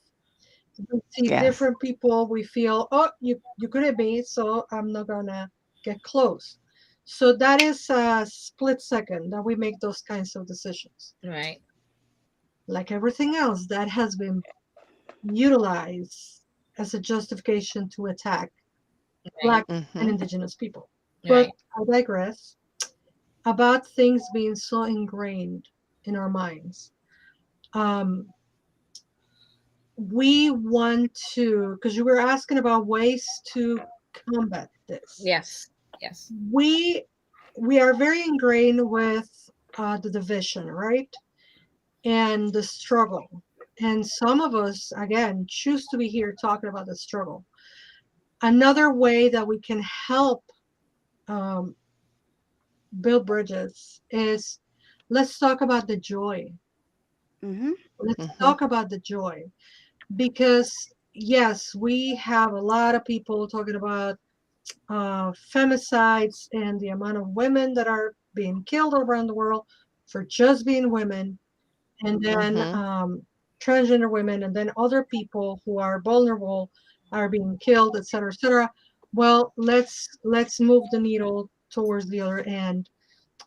We see yes. different people, we feel, oh, you could have me, so I'm not gonna get close. So that is a split second that we make those kinds of decisions. Right. Like everything else that has been utilized as a justification to attack Black and Indigenous people. But Right. I digress about things being so ingrained in our minds. We want to, because you were asking about ways to combat this. Yes. Yes. We are very ingrained with the division, right? And the struggle. And some of us, again, choose to be here talking about the struggle. Another way that we can help um, build bridges is, let's talk about the joy. Let's talk about the joy. Because, yes, we have a lot of people talking about femicides and the amount of women that are being killed around the world for just being women. And then transgender women, and then other people who are vulnerable are being killed, etc., etc. Well, let's move the needle towards the other end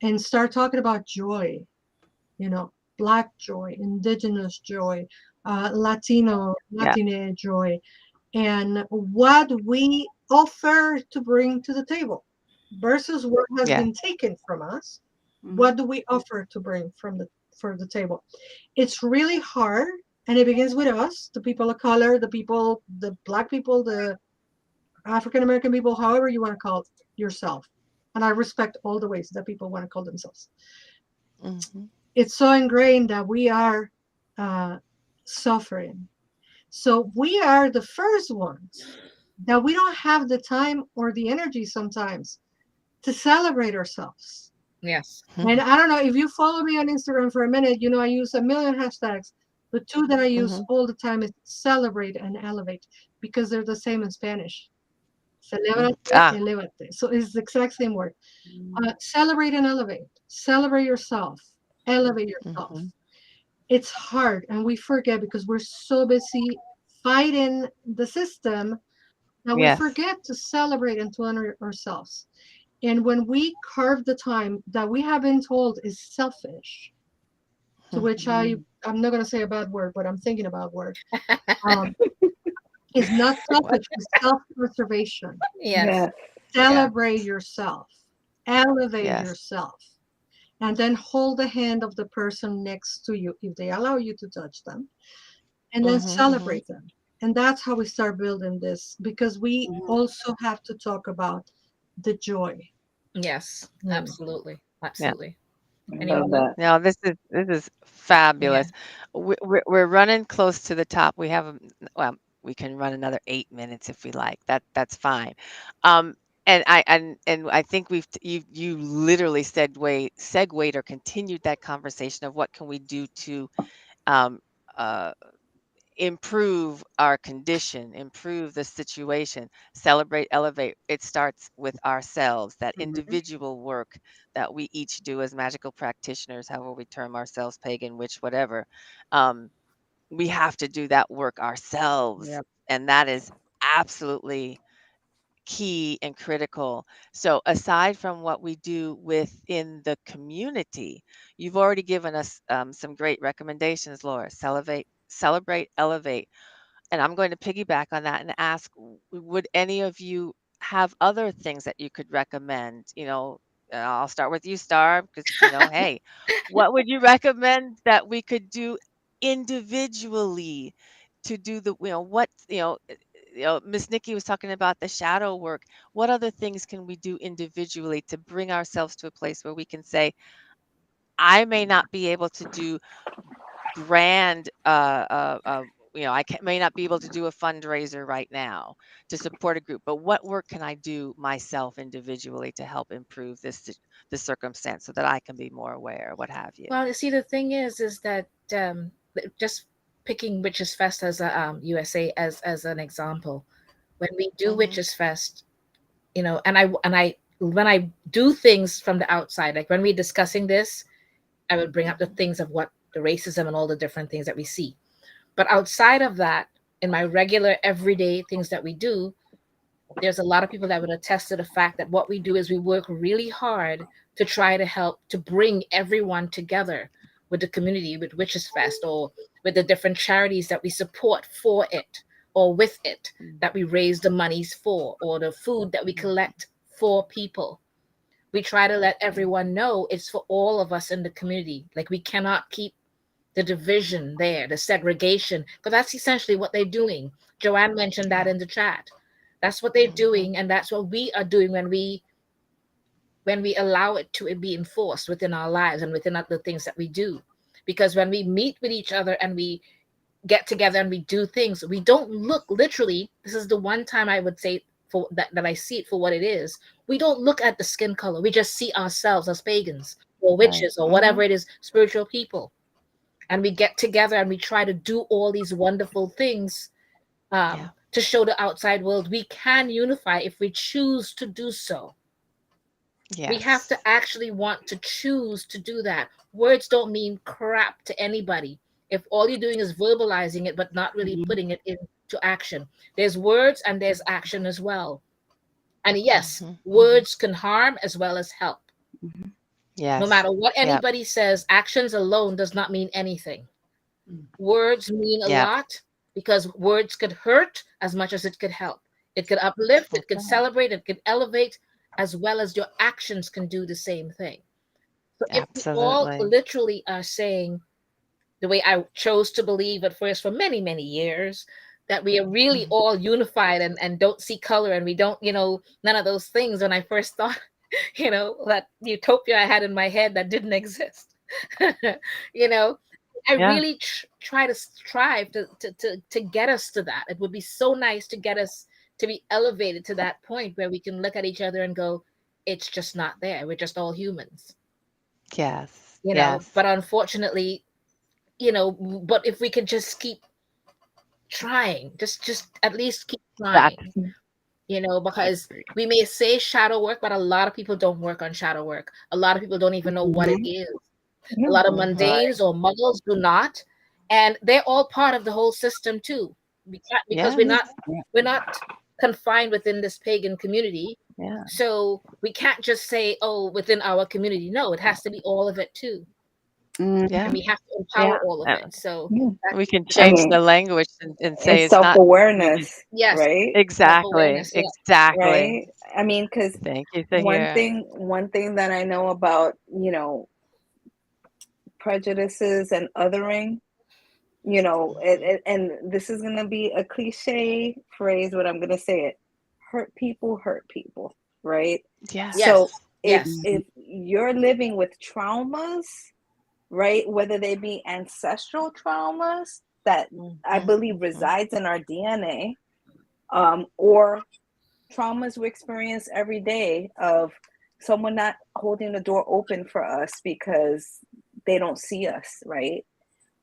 and start talking about joy. You know, Black joy, Indigenous joy, Latino, Yeah. Latina joy, and what we offer to bring to the table versus what has Yeah. been taken from us. Mhm. What do we offer to bring for the table? It's really hard, and it begins with us, the people of color, the people, the Black people, the African American people, however you want to call yourself. And I respect all the ways that people want to call themselves. Hmm. It's so ingrained that we are uh, suffering. So we are the first ones that we don't have the time or the energy sometimes to celebrate ourselves. Yes. And I don't know if you follow me on Instagram for a minute, I use a million hashtags. The two that I use Hmm. all the time is celebrate and elevate because they're the same in Spanish. Celebrate, Ah, elevate. So it's the exact same word. Celebrate and elevate. Celebrate yourself. Elevate yourself. hmm. It's hard and we forget because we're so busy fighting the system that we Yes. forget to celebrate and to honor ourselves. And when we carve the time that we have been told is selfish, to which I'm not going to say a bad word, but I'm thinking about word, um, is not What? selfish, it's self-preservation. Yes. Yes. Yeah. Celebrate yourself, elevate Yes. yourself, and then hold the hand of the person next to you if they allow you to touch them, and then Hmm. Hmm. celebrate them. And that's how we start building this because we Mhm. also have to talk about the joy. Yes. You know. Absolutely. Yeah. Absolutely. I love Anyone else? that. No, this is Yeah. fabulous. We're running close to the top. We have well, we can run another 8 minutes if we like. That's fine. Um, and I think you literally segued or continued that conversation of what can we do to um, uh, improve our condition, improve the situation, celebrate, elevate. It starts with ourselves, that Mhm. individual work that we each do as magical practitioners, however we term ourselves, pagan, witch, whatever. Um, we have to do that work ourselves. Yep. And that is absolutely key and critical. So aside from what we do within the community, you've already given us some great recommendations, Laura. Celebrate, elevate. And I'm going to piggyback on that and ask, would any of you have other things that you could recommend? I'll start with you, Star, because, hey, what would you recommend that we could do individually to do Miss Nikki was talking about the shadow work. What other things can we do individually to bring ourselves to a place where we can say, I may not be able to do grand may not be able to do a fundraiser right now to support a group, but what work can I do myself individually to help improve the circumstance so that I can be more aware, what have you? Well, you see, the thing is that just picking Witches Fest as a USA as an example, when we do Hmm. Witches Fest, and I when I do things from the outside, like when we're discussing this, I would bring up the things of what the racism and all the different things that we see. But outside of that, in my regular everyday things that we do, there's a lot of people that would attest to the fact that what we do is we work really hard to try to help to bring everyone together with the community, with Witches Fest, or with the different charities that we support for it, or with it, that we raise the monies for, or the food that we collect for people. We try to let everyone know it's for all of us in the community. Like, we cannot keep the division there, the segregation, because that's essentially what they're doing. Joanne mentioned that Yeah. in the chat. That's what they're Hmm. doing, and that's what we are doing when we allow it to be enforced within our lives and within the things that we do. Because when we meet with each other and we get together and we do things, we don't look literally. This is the one time I would say for that I see it for what it is. We don't look at the skin color. We just see ourselves as pagans or Right. witches or Hmm. whatever it is, spiritual people, and we get together and we try to do all these wonderful things, Yeah. to show the outside world we can unify if we choose to do so. We have Yes. to actually want to choose to do that. Words don't mean crap to anybody if all you're doing is verbalizing it but not really putting it into action. There's words and there's action as well. And yes, words can harm as well as help. No Yes. matter what Yep. anybody says, actions alone does not mean anything. Words mean a Yep. lot because words could hurt as much as it could help. It could uplift, it could Okay. celebrate, it could elevate, as well as your actions can do the same thing. So if we all Absolutely. literally are saying the way I chose to believe at first for many, many years, that we are really all unified and don't see color and we don't, none of those things. When I first thought, that utopia I had in my head that didn't exist, you know, I Yeah. really try to strive to get us to that. It would be so nice to get us to be elevated to that point where we can look at each other and go, it's just not there. We're just all humans, Yes. Yes. but unfortunately, but if we could just keep trying, just at least keep That. trying, because we may say shadow work, but a lot of people don't work on shadow work. A lot of people don't even know what it is. A lot of mundanes or muggles do not, and they're all part of the whole system too. Because Yeah. we're not confined within this pagan community, Yeah. so we can't just say, oh, within our community. No, it has to be all of it too, Yeah. and we have to Yeah. empower all of it. So We can I change mean, the language and say it's it's not. self-awareness, yes, right? Exactly. self-awareness. Yeah, Exactly. Right. I mean, because Thank you, one Tahir. thing that I know about, prejudices and othering, and this is going to be a cliche phrase, but I'm going to say it: hurt people, right? Yes. So if yes, if you're living with traumas, right, whether they be ancestral traumas that I believe resides in our DNA, or traumas we experience every day of someone not holding the door open for us because they don't see us, right?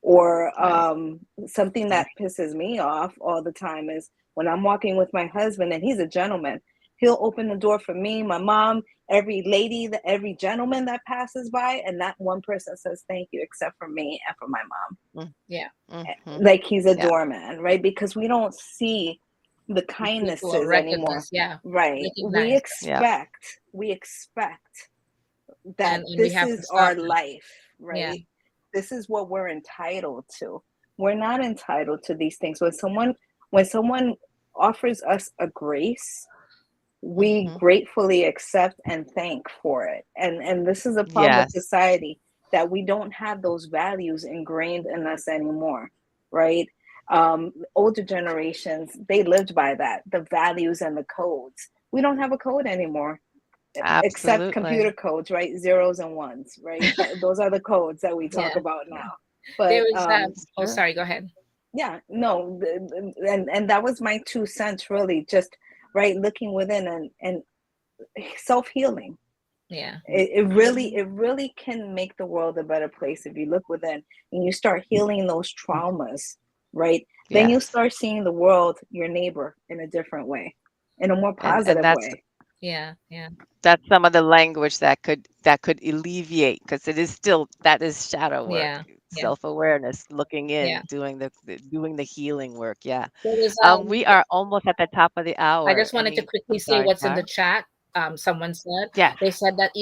Or Right. something that pisses me off all the time is when I'm walking with my husband and he's a gentleman. He'll open the door for me, my mom, every lady, every gentleman that passes by, and not one person says thank you except for me and for my mom. yeah. Like he's a Yeah. doorman, right? Because we don't see the People are kindnesses anymore, recognize, yeah, right? We recognize, Yeah. expect that and we this have to is stop our them. life, Yeah, right? This is what we're entitled to. We're not entitled to these things. When someone offers us a grace, we gratefully accept and thank for it. And this is a problem with Yes. society, that we don't have those values ingrained in us anymore, right? Older generations, they lived by that, the values and the codes. We don't have a code anymore, except computer Absolutely. codes, right? Zeros and ones, right? Those are the codes that we talk yeah. about now. There But is It's oh, true. sorry, go ahead. yeah, no, and that was my 2 cents, really, just right, looking within and self-healing. Yeah, It really can make the world a better place if you look within and you start healing those traumas, right? Then you Yes. start seeing the world, your neighbor, in a different way, in a more And positive way. yeah, yeah, that's some of the language that could alleviate, because it is still, that is shadow work, yeah, yeah, self-awareness, looking yeah. in, doing the healing work. Yeah. There was We are almost at the top of the I hour. just wanted to quickly I'm say sorry, what's in the Tara. chat. Someone said Yes. they said that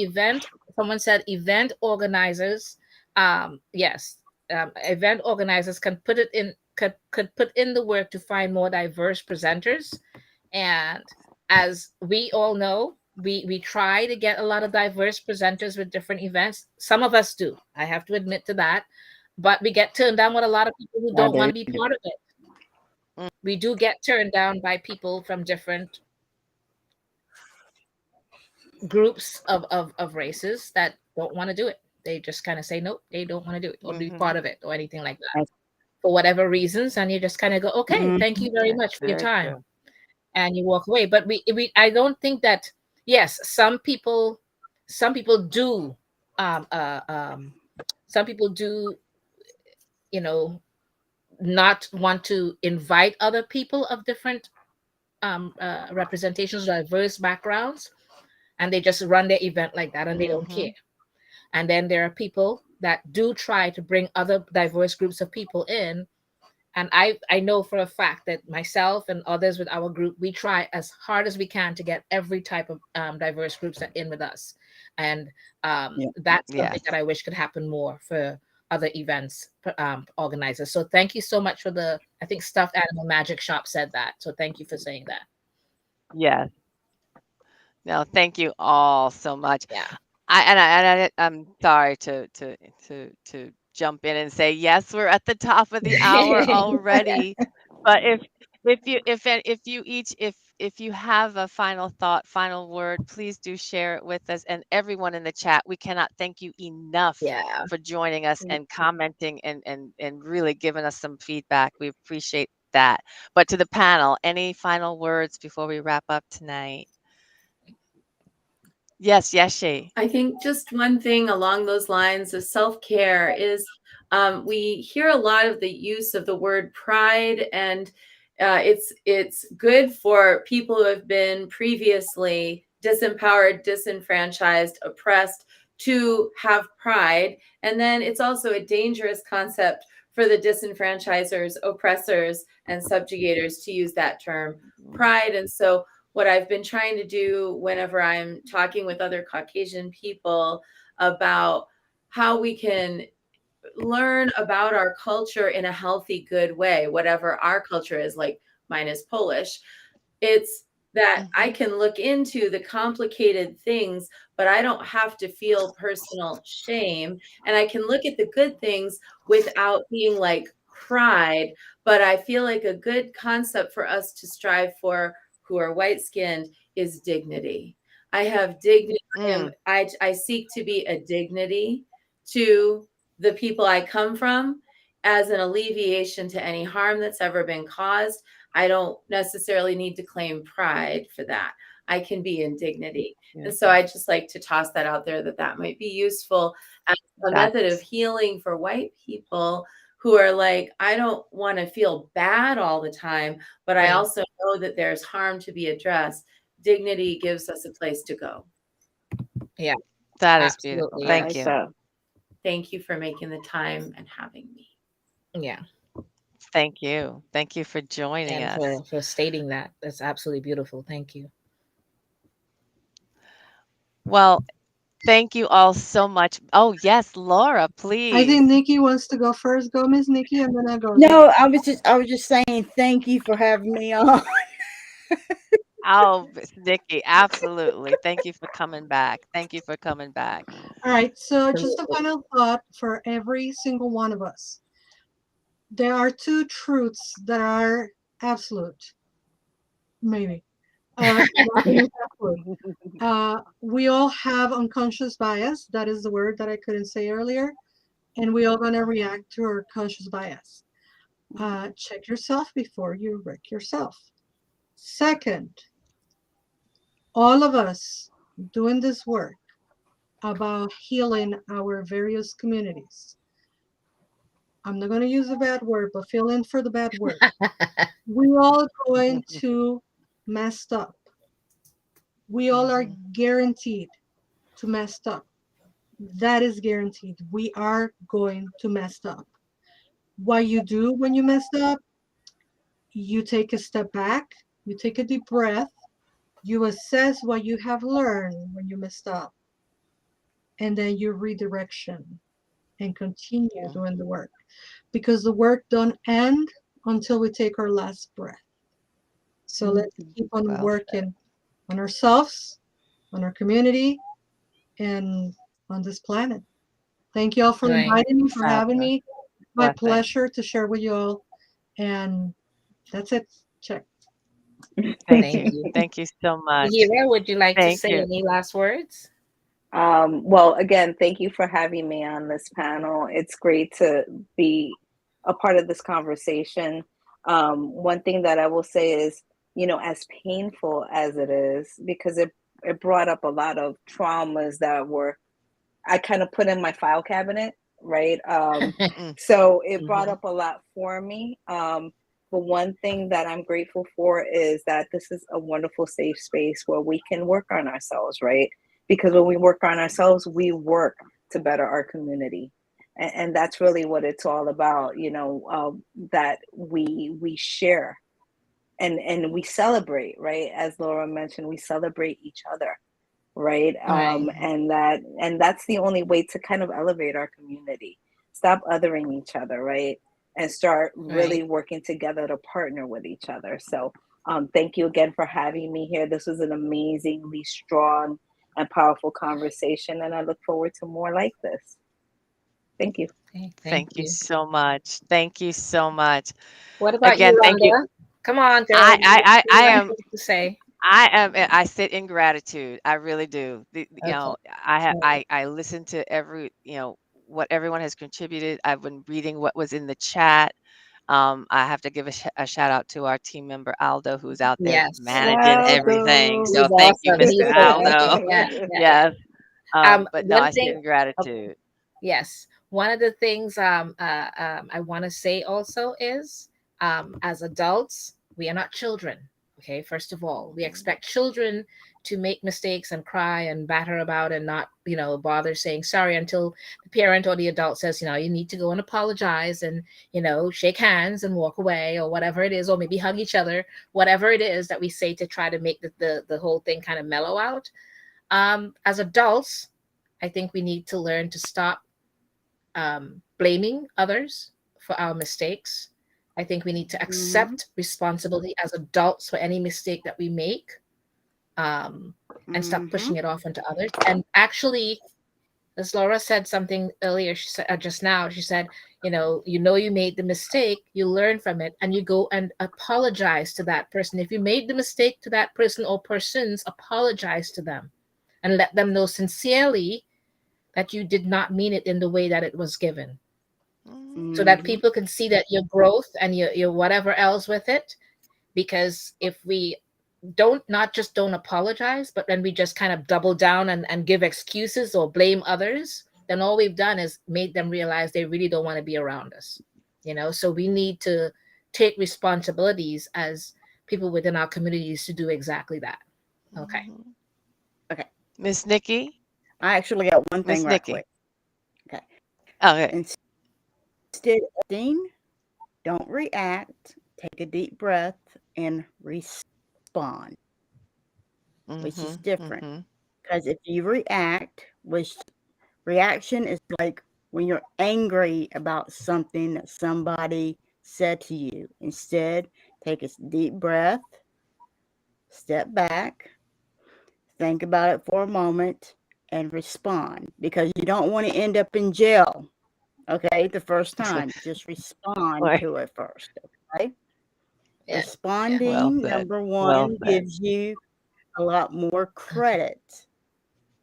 someone said event organizers, yes, event organizers can put it in could put in the work to find more diverse presenters. And as we all know, we try to get a lot of diverse presenters with different events. Some of us do, I have to admit to that, but we get turned down with a lot of people who I don't want do. to be part of it. We do get turned down by people from different groups of races that don't want to do it. They just kind of say nope, they don't want to do it or be part of it or anything like that That's, for whatever reasons, and you just kind of go, okay, thank you very That's much for your very time, true. and you walk away. But we I don't think that, yes, some people do, um uh um some people do, you know not want to invite other people of different representations, diverse backgrounds, and they just run their event like that and they don't care. And then there are people that do try to bring other diverse groups of people in. And I know for a fact that myself and others with our group, we try as hard as we can to get every type of diverse groups that in with us. And Yeah. that's something Yes. that I wish could happen more for other events organizers. So thank you so much for the, I think Stuffed Animal Magic Shop said that. So thank you for saying that. Yes. No, thank you all so much. Yeah. I'm sorry to jump in and say yes, we're at the top of the hour already. But if you have a final thought, final word, please do share it with us and everyone in the chat. We cannot thank you enough Yeah. for joining us and commenting and really giving us some feedback. We appreciate that. But to the panel, any final words before we wrap up tonight? Yes, Yeshi. I think just one thing along those lines of self-care is we hear a lot of the use of the word pride, and it's good for people who have been previously disempowered, disenfranchised, oppressed to have pride. And then it's also a dangerous concept for the disenfranchisers, oppressors, and subjugators to use that term pride. And so what I've been trying to do whenever I'm talking with other Caucasian people about how we can learn about our culture in a healthy, good way, whatever our culture is, like mine is Polish. It's that I can look into the complicated things, but I don't have to feel personal shame. And I can look at the good things without being like pride. But I feel like a good concept for us to strive for who are white skinned is dignity. I have dignity. I seek to be a dignity to the people I come from as an alleviation to any harm that's ever been caused. I don't necessarily need to claim pride for that. I can be in dignity. And so I just like to toss that out there that might be useful as a method of healing for white people who are like, I don't want to feel bad all the time, but I also know that there's harm to be addressed. Dignity gives us a place to go. Yeah. That is beautiful. Absolutely. Thank Like you. that. Thank you for making the time and having me. Yeah. Thank you. Thank you for joining And us. for stating that. That's absolutely beautiful. Thank you. Well, thank you all so much. Oh, yes, Laura, I please. think Nikki wants to go first. Go, Miss Nikki, and then I go. No, I was just saying thank you for having me on. Oh, Miss Nikki, absolutely. Thank you for coming back. Thank you for coming back. All right. So, just a Absolutely. final thought for every single one of us. There are two truths that are absolute. Maybe. Not absolute. We all have unconscious bias. That is the word that I couldn't say earlier. And we all going to react to our conscious bias. Check yourself before you wreck yourself. Second, all of us doing this work about healing our various communities. I'm not going to use a bad word, but fill in for the bad word. We all going to mess up. We all are guaranteed to mess up. That is guaranteed. We are going to mess up. What you do when you mess up, you take a step back, you take a deep breath, you assess what you have learned when you messed up, and then you redirection and continue doing the work. Because the work don't end until we take our last breath. So let's keep on Well said. working on ourselves, on our community, and on this planet. Thank you all for Right. inviting me, for having Fabulous. me. My Blessing. pleasure to share with you all. And that's it. Check. Thank Thank you. you. Thank you so much. Hira, would you like to Thank say you. any last words? Well, again, thank you for having me on this panel. It's great to be a part of this conversation. One thing that I will say is, as painful as it is, because it brought up a lot of traumas that I kind of put in my file cabinet, right? So it brought up a lot for me. But one thing that I'm grateful for is that this is a wonderful safe space where we can work on ourselves, right? Because when we work on ourselves, we work to better our community. and that's really what it's all about, that we share and we celebrate, right? As Laura mentioned, we celebrate each other, right? Right. And that's the only way to kind of elevate our community. Stop othering each other, right? And start Right. really working together to partner with each other. So thank you again for having me here. This was an amazingly strong and powerful conversation, and I look forward to more like this. Thank you. Okay, thank Thank you you. so much. Thank you so much. What about you, Again, thank you. Rhonda? Come on, I girl. I I, You I have am things to say. I sit in gratitude. I really do. Okay. I listen to what everyone has contributed. I've been reading what was in the chat. I have to give a shout out to our team member Aldo, who's out there Yes. managing everything. Aldo. So He's thank you, awesome. Mr. He's the best. Aldo. Yeah, yeah, yeah. Yes. But no, One I sit thing. in Okay. gratitude. Yes. One of the things I want to say also is, as adults, we are not children. Okay. First of all, we Mhm. expect children to make mistakes and cry and batter about and not, bother saying sorry until the parent or the adult says, you need to go and apologize and, shake hands and walk away or whatever it is, or maybe hug each other, whatever it is that we say to try to make the whole thing kind of mellow out. As adults, I think we need to learn to stop blaming others for our mistakes. I think we need to Mhm. accept responsibility as adults for any mistake that we make, and stop pushing Mhm. it off onto others. And actually, as Laura said something earlier, she said just now, she said, you made the mistake, you learn from it, and you go and apologize to that person. If you made the mistake to that person or persons, apologize to them and let them know sincerely that you did not mean it in the way that it was given, Mhm. so that Mhm. people can see that your growth and your whatever else with it. Because if we don't apologize, but then we just kind of double down and give excuses or blame others, then all we've done is made them realize they really don't want to be around us. So we need to take responsibilities as people within our communities to do exactly that. Okay. Mhm. Okay. Miss Nikki. I actually got one thing Miss right Nikki. quick. Okay. Okay. Instead of acting, don't react. Take a deep breath and respond, which is Mhm. different. Mhm. Because if you react, which reaction is like when you're angry about something that somebody said to you. Instead, take a deep breath, step back, think about it for a moment, and respond. Because you don't want to end up in jail, okay, the first time. Just respond Right. to it first, okay? Yeah. Yeah. Well Responding, said. number Well one, said. gives you a lot more credit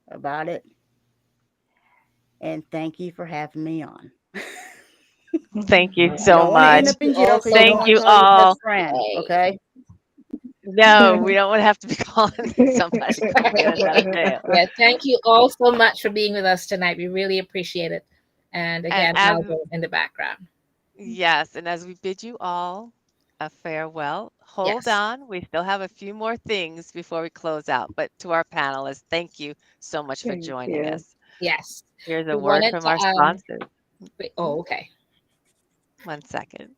about it. And thank you for having me on. Thank you You so don't want to end much. Thank up you in jail all because you so don't Thank want to you much. call your best all. friend, Yay. okay? No, we don't want to have to be calling somebody to get us out of jail. Yeah, thank you all so much for being with us tonight. We really appreciate it. And And again, as Aldo in the background. yes, and as we bid you all a farewell, hold Yes. on. We still have a few more things before we close out. But to our panelists, thank you so much for Thank joining you. us. Yes. Here's a We word wanted from to our sponsors. Mhm. oh, okay. 1 second.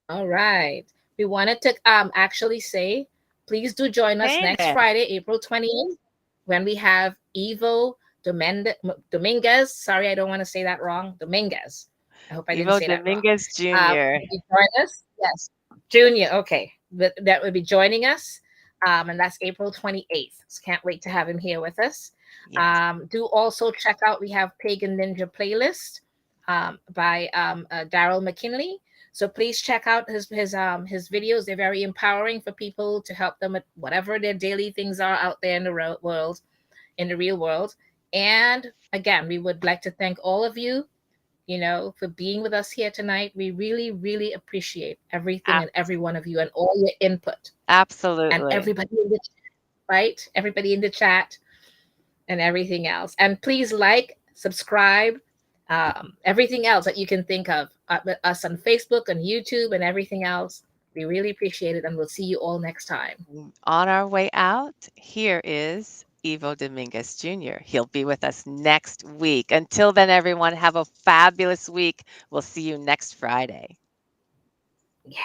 All right. We wanted to actually say, please do join us next Hey. Friday, April 20th, when we have Evo Dominguez. Sorry, I don't want to say that wrong. Dominguez. I hope I didn't Ivo say that wrong. Dominguez Jr. Will you join us? Yes. Junior. Okay. That will be joining us. And that's April 28th. So can't wait to have him here with us. Yes. Do also check out, we have Pagan Ninja playlist by Daryl McKinley. So please check out his videos. They're very empowering for people to help them with whatever their daily things are out there in the world, in the real world. And again, we would like to thank all of you, for being with us here tonight. We really, really appreciate everything A- and every one of you and all your input and absolutely. everybody in the chat. right? Everybody in the chat and everything else. And please like, subscribe, everything else that you can think of. Us on Facebook, on YouTube, and everything else. We really appreciate it, and we'll see you all next time. On our way out, here is Ivo Dominguez Jr. He'll be with us next week. Until then, everyone, have a fabulous week. We'll see you next Friday. Yeah.